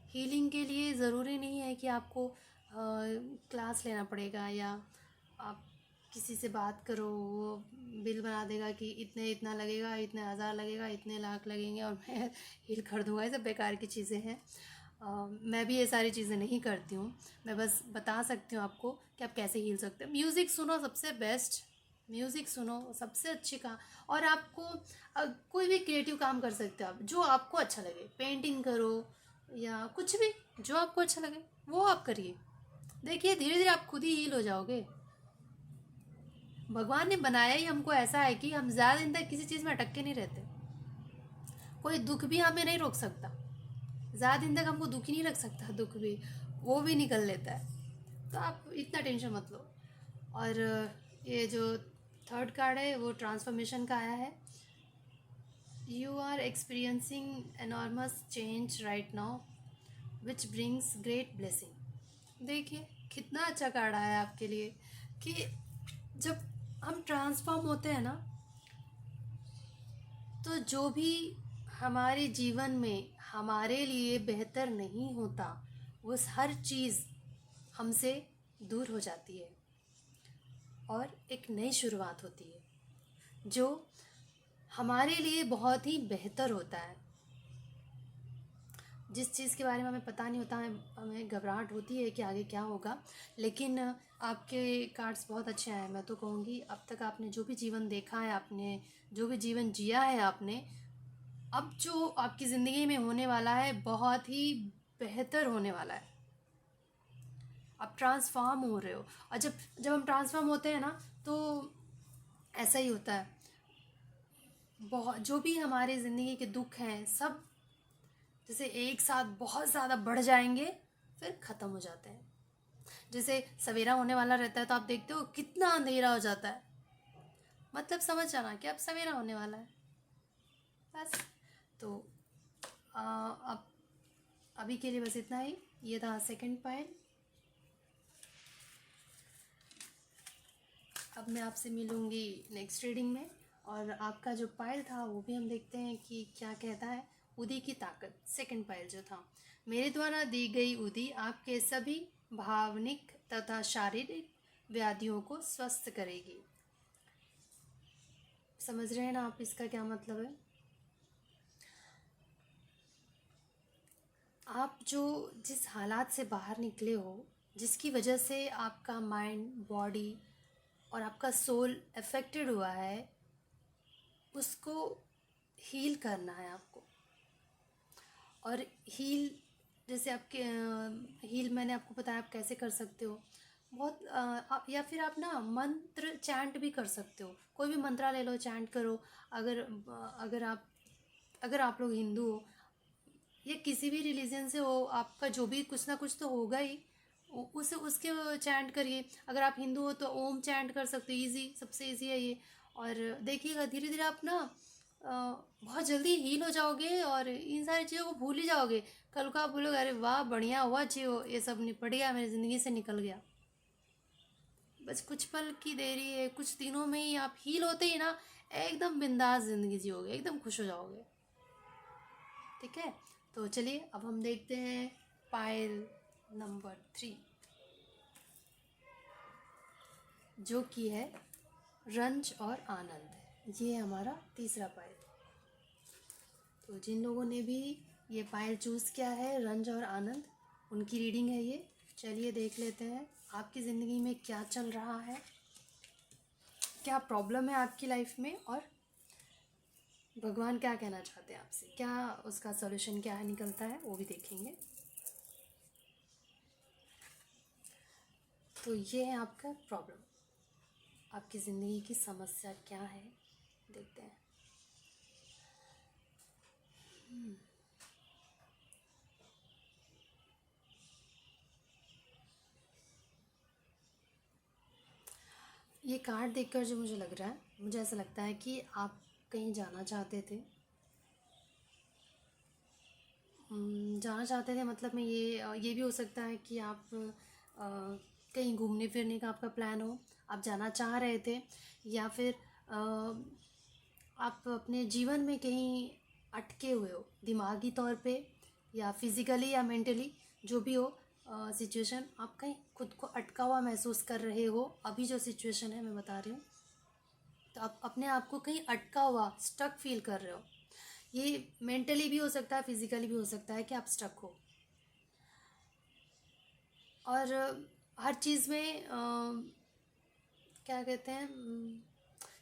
हीलिंग के लिए ज़रूरी नहीं है कि आपको क्लास लेना पड़ेगा या आप किसी से बात करो, वो बिल बना देगा कि इतने इतना लगेगा, इतने हज़ार लगेगा, इतने लाख लगेंगे और मैं हील कर दूंगा। ये सब बेकार की चीज़ें हैं। मैं भी ये सारी चीज़ें नहीं करती हूँ। मैं बस बता सकती हूँ आपको कि आप कैसे हील सकते हो। म्यूज़िक सुनो, सबसे बेस्ट। म्यूज़िक सुनो, सबसे अच्छी काम। और आपको कोई भी क्रिएटिव काम कर सकते हो आप, जो आपको अच्छा लगे। पेंटिंग करो या कुछ भी जो आपको अच्छा लगे वो आप करिए। देखिए धीरे धीरे आप खुद ही हील हो जाओगे। भगवान ने बनाया ही हमको ऐसा है कि हम ज़्यादा दिन तक किसी चीज़ में अटक के नहीं रहते। कोई दुख भी हमें नहीं रोक सकता। ज़्यादा दिन तक हमको दुख ही नहीं लग सकता, दुख भी वो भी निकल लेता है। तो आप इतना टेंशन मत लो। और ये जो थर्ड कार्ड है वो ट्रांसफॉर्मेशन का आया है। You are experiencing enormous change right now which brings great blessing. देखिए कितना अच्छा कार्ड आया है आपके लिए कि जब हम ट्रांसफॉर्म होते हैं ना, तो जो भी हमारे जीवन में हमारे लिए बेहतर नहीं होता, वो हर चीज़ हमसे दूर हो जाती है और एक नई शुरुआत होती है जो हमारे लिए बहुत ही बेहतर होता है। जिस चीज़ के बारे में हमें पता नहीं होता है, हमें घबराहट होती है कि आगे क्या होगा। लेकिन आपके कार्ड्स बहुत अच्छे आए हैं। मैं तो कहूँगी अब तक आपने जो भी जीवन देखा है, आपने जो भी जीवन जिया है आपने, अब जो आपकी ज़िंदगी में होने वाला है बहुत ही बेहतर होने वाला है। आप ट्रांसफॉर्म हो रहे हो। और जब जब हम ट्रांसफॉर्म होते हैं ना, तो ऐसा ही होता है। बहुत जो भी हमारे ज़िंदगी के दुख हैं सब जैसे एक साथ बहुत ज़्यादा बढ़ जाएंगे, फिर ख़त्म हो जाते हैं। जैसे सवेरा होने वाला रहता है तो आप देखते हो कितना अंधेरा हो जाता है, मतलब समझ जाना कि अब सवेरा होने वाला है। बस तो अब अभी के लिए बस इतना ही। ये था सेकंड पाइल। अब मैं आपसे मिलूँगी नेक्स्ट रीडिंग में। और आपका जो पाइल था वो भी हम देखते हैं कि क्या कहता है। उदी की ताकत, सेकंड पाइल जो था। मेरे द्वारा दी गई उदी आपके सभी भावनिक तथा शारीरिक व्याधियों को स्वस्थ करेगी। समझ रहे हैं ना आप इसका क्या मतलब है। आप जो जिस हालात से बाहर निकले हो, जिसकी वजह से आपका माइंड, बॉडी और आपका सोल अफेक्टेड हुआ है, उसको हील करना है आपको। और हील जैसे आपके हील मैंने आपको बताया आप कैसे कर सकते हो। बहुत या फिर आप ना मंत्र चैंट भी कर सकते हो। कोई भी मंत्रा ले लो, चैंट करो। अगर अगर आप अगर आप लोग हिंदू हो या किसी भी रिलीजन से हो, आपका जो भी कुछ ना कुछ तो होगा ही, उसे उसके चैंट करिए। अगर आप हिंदू हो तो ओम चैंट कर सकते हो, इजी, सबसे इजी है ये। और देखिएगा धीरे धीरे आप ना बहुत जल्दी हील हो जाओगे और इन सारी चीज़ों को भूल ही जाओगे। कल को आप बोलोगे अरे वाह बढ़िया हुआ जी, ये सब निपट गया, मेरी ज़िंदगी से निकल गया। बस कुछ पल की देरी है, कुछ दिनों में ही आप हील होते ही ना एकदम बिंदास ज़िंदगी जियोगे, एकदम खुश हो जाओगे। ठीक है, तो चलिए अब हम देखते हैं पायल नंबर 3, जो कि है रंज और आनंद। ये हमारा तीसरा पायल। तो जिन लोगों ने भी ये पायल चूज़ किया है, रंज और आनंद, उनकी रीडिंग है ये। चलिए देख लेते हैं आपकी ज़िंदगी में क्या चल रहा है। क्या प्रॉब्लम है आपकी लाइफ में और भगवान क्या कहना चाहते हैं आपसे, क्या उसका सॉल्यूशन क्या है निकलता है, वो भी देखेंगे। तो ये है आपका प्रॉब्लम, आपकी ज़िंदगी की समस्या क्या है, देखते हैं। ये कार्ड देखकर जो मुझे लग रहा है, मुझे ऐसा लगता है कि आप कहीं जाना चाहते थे। जाना चाहते थे मतलब मैं ये भी हो सकता है कि आप कहीं घूमने फिरने का आपका प्लान हो, आप जाना चाह रहे थे, या फिर आप अपने जीवन में कहीं अटके हुए हो दिमागी तौर पे या फिज़िकली या मेंटली, जो भी हो सिचुएशन, आप कहीं खुद को अटका हुआ महसूस कर रहे हो। अभी जो सिचुएशन है मैं बता रही हूँ, तो आप अपने आप को कहीं अटका हुआ स्टक फील कर रहे हो। ये मेंटली भी हो सकता है, फिजिकली भी हो सकता है कि आप स्टक हो। और हर चीज़ में क्या कहते हैं,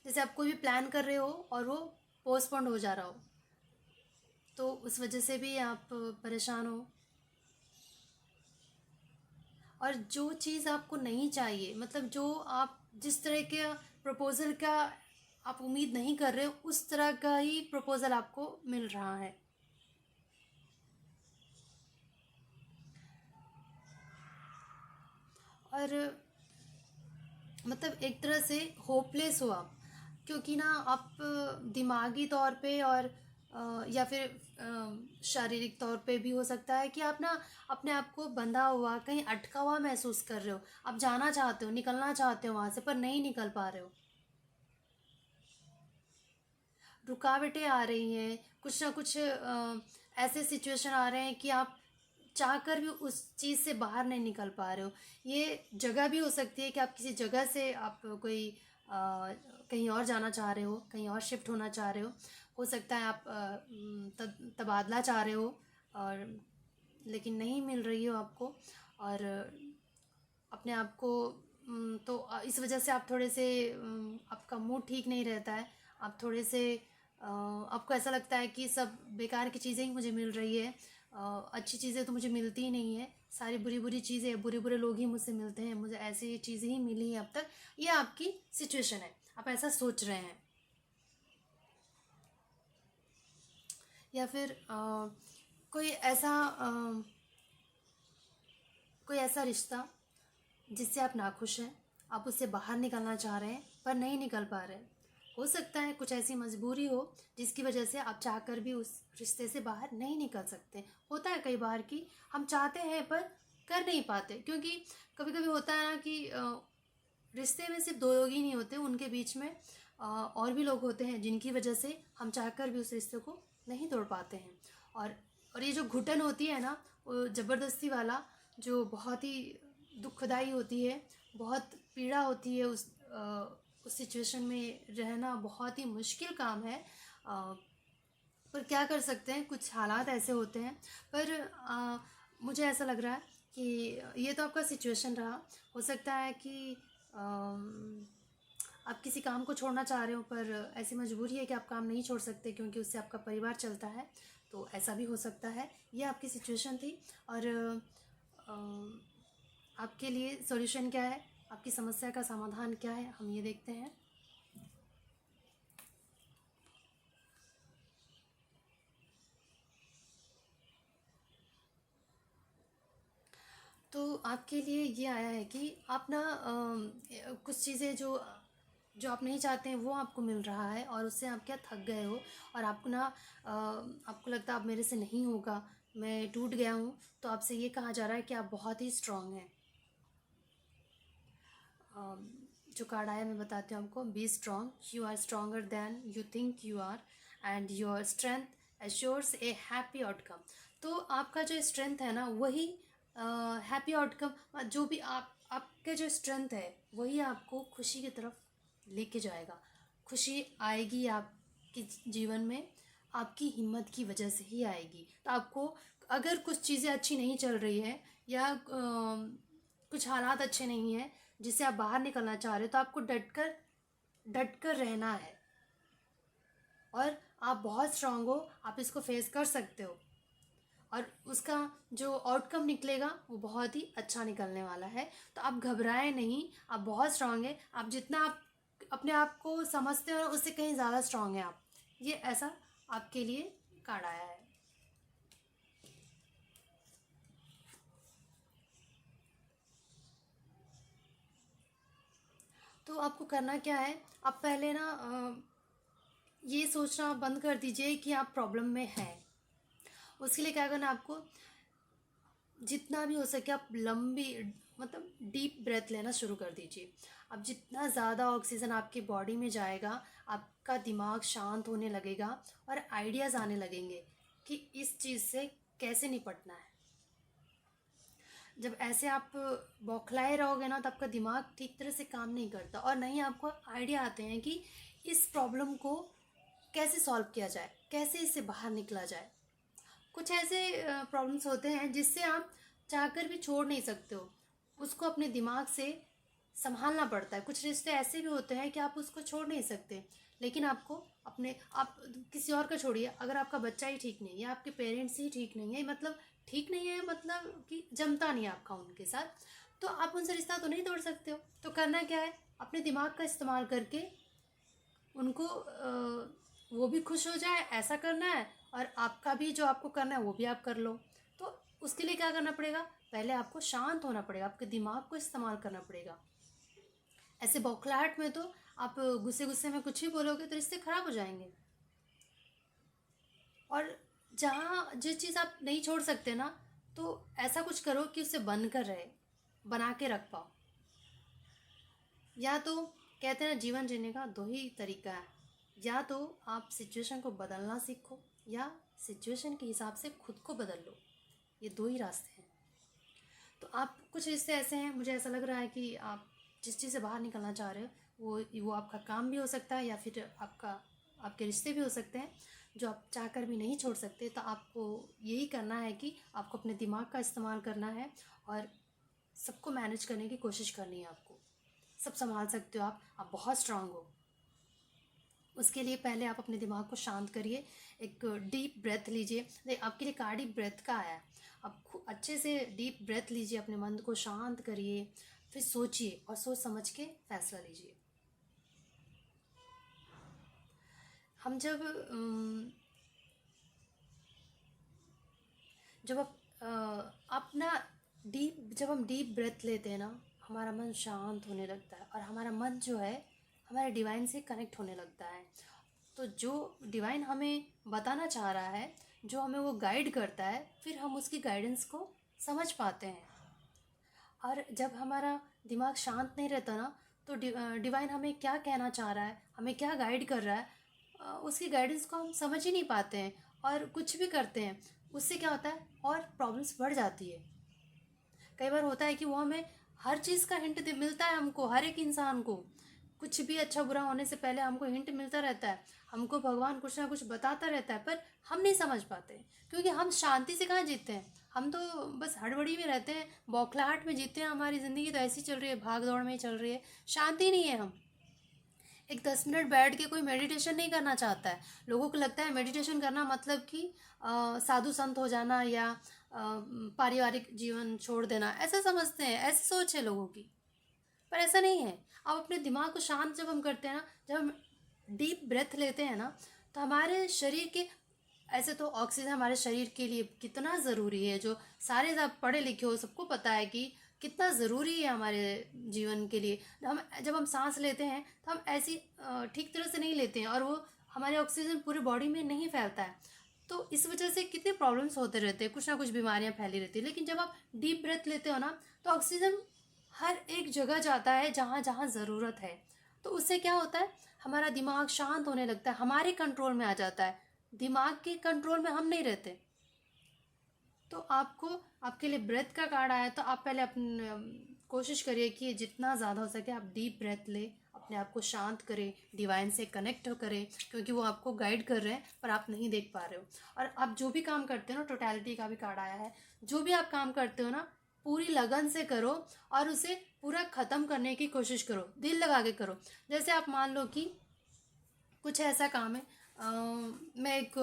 जैसे आप कोई भी प्लान कर रहे हो और वो पोस्टपोन्ड हो जा रहा हो, तो उस वजह से भी आप परेशान हो। और जो चीज़ आपको नहीं चाहिए, मतलब जो आप जिस तरह के प्रपोज़ल का आप उम्मीद नहीं कर रहे हो, उस तरह का ही प्रपोज़ल आपको मिल रहा है। और मतलब एक तरह से होपलेस हो आप, क्योंकि ना आप दिमागी तौर पे और या फिर शारीरिक तौर पे भी हो सकता है कि आप ना अपने आप को बंधा हुआ कहीं अटका हुआ महसूस कर रहे हो। आप जाना चाहते हो, निकलना चाहते हो वहाँ से, पर नहीं निकल पा रहे हो। रुकावटें आ रही हैं, कुछ ना कुछ ऐसे सिचुएशन आ रहे हैं कि आप चाहकर भी उस चीज़ से बाहर नहीं निकल पा रहे हो। ये जगह भी हो सकती है कि आप किसी जगह से आप कोई कहीं और जाना चाह रहे हो, कहीं और शिफ्ट होना चाह रहे हो सकता है आप तबादला चाह रहे हो, और लेकिन नहीं मिल रही हो आपको। और अपने आप को तो इस वजह से आप थोड़े से आपका मूड ठीक नहीं रहता है। आप थोड़े से आपको ऐसा लगता है कि सब बेकार की चीज़ें ही मुझे मिल रही है, अच्छी चीज़ें तो मुझे मिलती ही नहीं है, सारी बुरी बुरी चीज़ें, बुरे बुरे लोग ही मुझसे मिलते हैं, मुझे ऐसी चीज़ें ही मिली हैं अब तक। ये आपकी सिचुएशन है, आप ऐसा सोच रहे हैं। या फिर कोई ऐसा कोई ऐसा रिश्ता जिससे आप नाखुश हैं, आप उससे बाहर निकलना चाह रहे हैं पर नहीं निकल पा रहे हैं। हो सकता है कुछ ऐसी मजबूरी हो जिसकी वजह से आप चाहकर भी उस रिश्ते से बाहर नहीं निकल सकते। होता है कई बार कि हम चाहते हैं पर कर नहीं पाते, क्योंकि कभी कभी होता है ना कि रिश्ते में सिर्फ दो लोग ही नहीं होते, उनके बीच में और भी लोग होते हैं जिनकी वजह से हम चाहकर भी उस रिश्ते को नहीं तोड़ पाते हैं। और और ये जो घुटन होती है ना, वो ज़बरदस्ती वाला, जो बहुत ही दुखदाई होती है, बहुत पीड़ा होती है, उस सिचुएशन में रहना बहुत ही मुश्किल काम है। पर क्या कर सकते हैं, कुछ हालात ऐसे होते हैं। पर मुझे ऐसा लग रहा है कि ये तो आपका सिचुएशन रहा। हो सकता है कि आप किसी काम को छोड़ना चाह रहे हो, पर ऐसी मजबूरी है कि आप काम नहीं छोड़ सकते क्योंकि उससे आपका परिवार चलता है, तो ऐसा भी हो सकता है। ये आपकी सिचुएशन थी। और आपके लिए सॉल्यूशन क्या है, आपकी समस्या का समाधान क्या है, हम ये देखते हैं। तो आपके लिए ये आया है कि आप ना कुछ चीज़ें जो आप नहीं चाहते हैं वो आपको मिल रहा है, और उससे आप क्या थक गए हो, और आपको ना आपको लगता है अब मेरे से नहीं होगा, मैं टूट गया हूँ। तो आपसे ये कहा जा रहा है कि आप बहुत ही स्ट्रांग हैं। जो कार्ड आया मैं बताती हूँ आपको। Be strong, you are stronger than you think you are, and your strength assures a happy outcome. तो आपका जो स्ट्रेंथ है ना, वही हैप्पी आउटकम, जो भी आपका जो स्ट्रेंथ है वही आपको खुशी की तरफ लेके जाएगा। खुशी आएगी आपके जीवन में, आपकी हिम्मत की वजह से ही आएगी। तो आपको अगर कुछ चीज़ें अच्छी नहीं चल रही है, या कुछ हालात अच्छे नहीं हैं जिससे आप बाहर निकलना चाह रहे हो, तो आपको डट कर डट कर रहना है और आप बहुत स्ट्रांग हो, आप इसको फेस कर सकते हो और उसका जो आउटकम निकलेगा वो बहुत ही अच्छा निकलने वाला है। तो आप घबराएं नहीं, आप बहुत स्ट्रांग है। आप जितना आप अपने आप को समझते हो उससे कहीं ज़्यादा स्ट्रांग है आप। ये ऐसा आपके लिए कार्ड आया है। तो आपको करना क्या है, आप पहले ना ये सोचना बंद कर दीजिए कि आप प्रॉब्लम में हैं। उसके लिए क्या करना है आपको, जितना भी हो सके आप लंबी मतलब डीप ब्रेथ लेना शुरू कर दीजिए। अब जितना ज़्यादा ऑक्सीजन आपकी बॉडी में जाएगा, आपका दिमाग शांत होने लगेगा और आइडियाज़ आने लगेंगे कि इस चीज़ से कैसे निपटना है। जब ऐसे आप बौखलाए रहोगे ना तो आपका दिमाग ठीक तरह से काम नहीं करता और नहीं आपको आइडिया आते हैं कि इस प्रॉब्लम को कैसे सॉल्व किया जाए, कैसे इससे बाहर निकला जाए। कुछ ऐसे प्रॉब्लम्स होते हैं जिससे आप चाहकर भी छोड़ नहीं सकते हो, उसको अपने दिमाग से संभालना पड़ता है। कुछ रिश्ते ऐसे भी होते हैं कि आप उसको छोड़ नहीं सकते, लेकिन आपको अपने आप किसी और का छोड़िए, अगर आपका बच्चा ही ठीक नहीं है, आपके पेरेंट्स ही ठीक नहीं है, मतलब ठीक नहीं है मतलब कि जमता नहीं है आपका उनके साथ, तो आप उनसे रिश्ता तो नहीं तोड़ सकते हो। तो करना क्या है, अपने दिमाग का इस्तेमाल करके उनको वो भी खुश हो जाए ऐसा करना है और आपका भी जो आपको करना है वो भी आप कर लो। तो उसके लिए क्या करना पड़ेगा, पहले आपको शांत होना पड़ेगा, आपके दिमाग को इस्तेमाल करना पड़ेगा। ऐसे बौखलाहट में तो आप गुस्से गुस्से में कुछ भी बोलोगे तो रिश्ते खराब हो जाएंगे। और जहाँ जिस चीज़ आप नहीं छोड़ सकते ना, तो ऐसा कुछ करो कि उससे बन कर रहे, बना के रख पाओ। या तो कहते हैं ना, जीवन जीने का दो ही तरीका है, या तो आप सिचुएशन को बदलना सीखो या सिचुएशन के हिसाब से खुद को बदल लो। ये दो ही रास्ते हैं। तो आप कुछ रिश्ते ऐसे हैं, मुझे ऐसा लग रहा है कि आप जिस चीज़ से बाहर निकलना चाह रहे हो वो आपका काम भी हो सकता है या फिर आपके रिश्ते भी हो सकते हैं जो आप चाहकर भी नहीं छोड़ सकते। तो आपको यही करना है कि आपको अपने दिमाग का इस्तेमाल करना है और सबको मैनेज करने की कोशिश करनी है। आपको सब संभाल सकते हो, आप बहुत स्ट्रांग हो। उसके लिए पहले आप अपने दिमाग को शांत करिए, एक डीप ब्रेथ लीजिए। आपके लिए कार्ड ही ब्रेथ का आया है। आप अच्छे से डीप ब्रेथ लीजिए, अपने मन को शांत करिए, फिर सोचिए और सोच समझ के फैसला लीजिए। हम जब आप ना जब हम डीप ब्रेथ लेते हैं ना, हमारा मन शांत होने लगता है और हमारा मन जो है हमारे डिवाइन से कनेक्ट होने लगता है। तो जो डिवाइन हमें बताना चाह रहा है, जो हमें वो गाइड करता है, फिर हम उसकी गाइडेंस को समझ पाते हैं। और जब हमारा दिमाग शांत नहीं रहता ना, तो डिवाइन हमें क्या कहना चाह रहा है, हमें क्या गाइड कर रहा है, उसकी गाइडेंस को हम समझ ही नहीं पाते हैं और कुछ भी करते हैं। उससे क्या होता है और प्रॉब्लम्स बढ़ जाती है। कई बार होता है कि वो हमें हर चीज़ का हिंट मिलता है, हमको हर एक इंसान को कुछ भी अच्छा बुरा होने से पहले हमको हिंट मिलता रहता है, हमको भगवान कुछ ना कुछ बताता रहता है, पर हम नहीं समझ पाते क्योंकि हम शांति से कहाँ जीते हैं। हम तो बस हड़बड़ी में रहते हैं, बौखलाहट में जीते हैं। हमारी ज़िंदगी तो ऐसी चल रही है, भाग दौड़ में ही चल रही है, शांति नहीं है। हम एक 10 मिनट बैठ के कोई मेडिटेशन नहीं करना चाहता है। लोगों को लगता है मेडिटेशन करना मतलब कि साधु संत हो जाना या पारिवारिक जीवन छोड़ देना, ऐसा समझते हैं, ऐसी सोच है लोगों की। पर ऐसा नहीं है। अब अपने दिमाग को शांत जब हम करते हैं ना, जब हम डीप ब्रेथ लेते हैं ना, तो हमारे शरीर के, ऐसे तो ऑक्सीजन हमारे शरीर के लिए कितना ज़रूरी है, जो सारे आप पढ़े लिखे हो सबको पता है कि कितना ज़रूरी है हमारे जीवन के लिए। जब हम सांस लेते हैं तो हम ऐसी ठीक तरह से नहीं लेते हैं और वो हमारे ऑक्सीजन पूरे बॉडी में नहीं फैलता है। तो इस वजह से कितने प्रॉब्लम्स होते रहते हैं, कुछ ना कुछ बीमारियां फैली रहती है। लेकिन जब आप डीप ब्रेथ लेते हो ना, तो ऑक्सीजन हर एक जगह जाता है जहाँ जहाँ ज़रूरत है। तो उससे क्या होता है, हमारा दिमाग शांत होने लगता है, हमारे कंट्रोल में आ जाता है। दिमाग के कंट्रोल में हम नहीं रहते। तो आपको, आपके लिए ब्रेथ का कार्ड आया, तो आप पहले अपने कोशिश करिए कि जितना ज़्यादा हो सके आप डीप ब्रेथ ले, अपने आप को शांत करें, डिवाइन से कनेक्ट करें, क्योंकि वो आपको गाइड कर रहे हैं पर आप नहीं देख पा रहे हो। और आप जो भी काम करते हो ना, टोटलिटी का भी कार्ड आया है, जो भी आप काम करते हो ना, पूरी लगन से करो और उसे पूरा ख़त्म करने की कोशिश करो, दिल लगा के करो। जैसे आप मान लो कि कुछ ऐसा काम है, मैं एक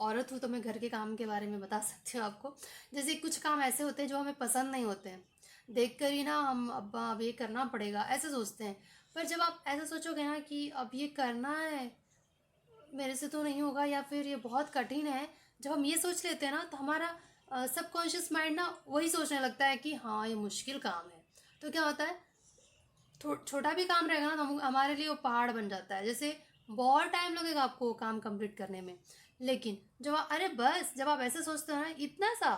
औरत हूँ तो मैं घर के काम के बारे में बता सकती हूँ आपको। जैसे कुछ काम ऐसे होते हैं जो हमें पसंद नहीं होते हैं, देख कर ही ना हम अब ये करना पड़ेगा ऐसे सोचते हैं। पर जब आप ऐसा सोचोगे ना कि अब ये करना है, मेरे से तो नहीं होगा या फिर ये बहुत कठिन है, जब हम ये सोच लेते हैं ना तो हमारा सबकॉन्शियस माइंड ना वही सोचने लगता है कि हाँ ये मुश्किल काम है। तो क्या होता है, छोटा भी काम रहेगा ना तो हमारे लिए वो पहाड़ बन जाता है। जैसे बहुत टाइम लगेगा आपको वो काम कंप्लीट करने में, लेकिन जब अरे बस जब आप ऐसे सोचते हो ना इतना सा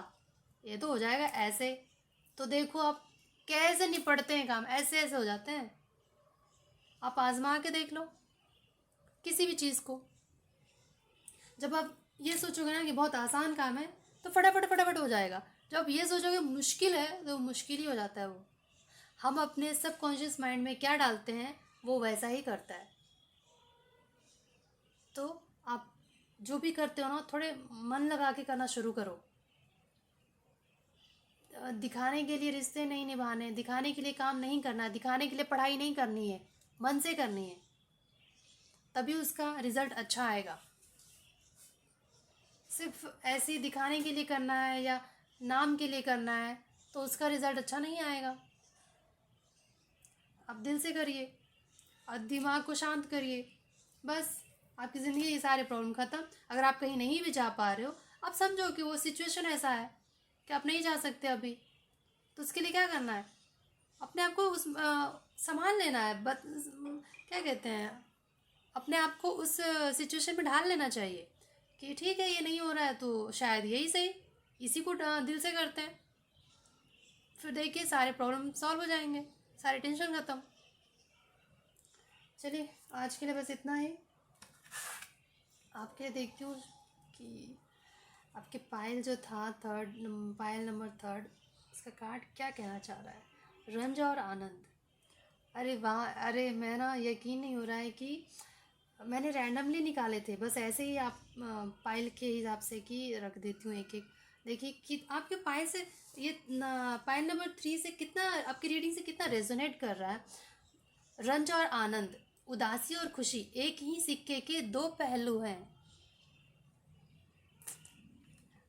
ये तो हो जाएगा ऐसे, तो देखो आप कैसे निपटते हैं काम, ऐसे ऐसे हो जाते हैं। आप आजमा के देख लो किसी भी चीज़ को। जब आप ये सोचोगे ना कि बहुत आसान काम है तो फटाफट फटाफट हो जाएगा। जब आप ये सोचोगे मुश्किल है तो मुश्किल ही हो जाता है वो। हम अपने सबकॉन्शियस माइंड में क्या डालते हैं वो वैसा ही करता है। तो आप जो भी करते हो ना थोड़े मन लगा के करना शुरू करो। दिखाने के लिए रिश्ते नहीं निभाने, दिखाने के लिए काम नहीं करना, दिखाने के लिए पढ़ाई नहीं करनी है, मन से करनी है, तभी उसका रिजल्ट अच्छा आएगा। सिर्फ ऐसे ही दिखाने के लिए करना है या नाम के लिए करना है तो उसका रिजल्ट अच्छा नहीं आएगा। आप दिल से करिए और दिमाग को शांत करिए, बस आपकी ज़िंदगी ये सारे प्रॉब्लम ख़त्म। अगर आप कहीं नहीं भी जा पा रहे हो, आप समझो कि वो सिचुएशन ऐसा है कि आप नहीं जा सकते अभी, तो उसके लिए क्या करना है, अपने आप को उस संभाल लेना है। क्या कहते हैं, अपने आप को उस सिचुएशन में ढाल लेना चाहिए कि ठीक है ये नहीं हो रहा है तो शायद यही सही, इसी को दिल से करते हैं, फिर देखिए सारे प्रॉब्लम सॉल्व हो जाएंगे, सारी टेंशन ख़त्म। चलिए आज के लिए बस इतना ही। आपके लिए देखती हूँ कि आपके पायल जो था पायल नंबर 3, इसका कार्ड क्या कहना चाह रहा है, रंज और आनंद। अरे वाह, अरे मैं ना यकीन नहीं हो रहा है कि मैंने रैंडमली निकाले थे, बस ऐसे ही आप पायल के हिसाब से कि रख देती हूँ एक एक। देखिए कि आपके पायल से ये पायल नंबर 3 से कितना, आपकी रीडिंग से कितना रेजोनेट कर रहा है। रंज और आनंद, उदासी और खुशी एक ही सिक्के के दो पहलू हैं।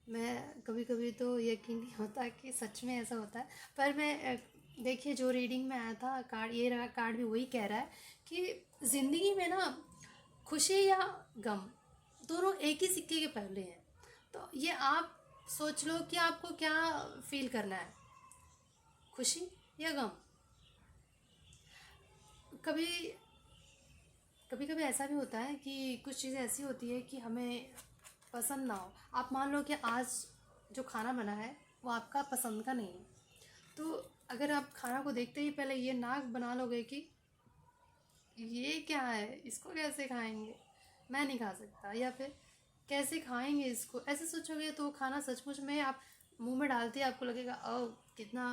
मैं कभी कभी तो यकीन नहीं होता कि सच में ऐसा होता है, पर मैं देखिए जो रीडिंग में आया था कार्ड, ये रहा कार्ड भी वही कह रहा है कि ज़िंदगी में ना खुशी या गम दोनों एक ही सिक्के के पहलू हैं। तो ये आप सोच लो कि आपको क्या फील करना है, खुशी या गम। कभी कभी कभी ऐसा भी होता है कि कुछ चीज़ें ऐसी होती है कि हमें पसंद ना हो। आप मान लो कि आज जो खाना बना है वो आपका पसंद का नहीं है, तो अगर आप खाना को देखते ही पहले ये नाक बना लोगे कि ये क्या है, इसको कैसे खाएंगे, मैं नहीं खा सकता, या फिर कैसे खाएंगे इसको, ऐसे सोचोगे तो खाना सचमुच में आप मुंह में डालते ही आपको लगेगा ओ कितना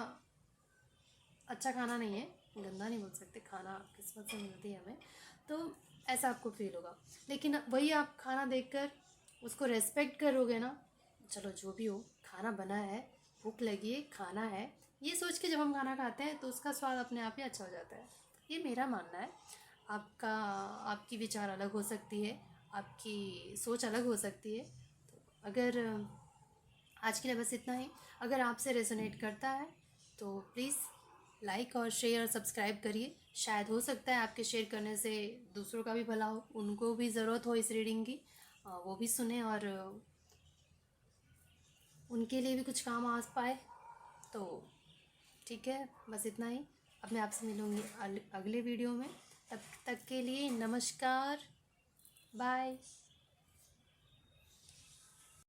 अच्छा खाना नहीं है, गंदा नहीं बोल सकते, खाना किस्मत से मिलती है हमें, तो ऐसा आपको फील होगा। लेकिन वही आप खाना देखकर उसको रेस्पेक्ट करोगे ना, चलो जो भी हो खाना बना है, भूख लगी है, खाना है, ये सोच के जब हम खाना खाते हैं तो उसका स्वाद अपने आप ही अच्छा हो जाता है। ये मेरा मानना है। आपका आपकी विचार अलग हो सकती है, आपकी सोच अलग हो सकती है। तो अगर आज के लिए बस इतना ही। अगर आपसे रेजोनेट करता है तो प्लीज़ लाइक और शेयर और सब्सक्राइब करिए। शायद हो सकता है आपके शेयर करने से दूसरों का भी भला हो, उनको भी ज़रूरत हो इस रीडिंग की, वो भी सुने और उनके लिए भी कुछ काम आ पाए। तो ठीक है, बस इतना ही। अब मैं आपसे मिलूँगी अगले वीडियो में। तब तक के लिए नमस्कार, बाय।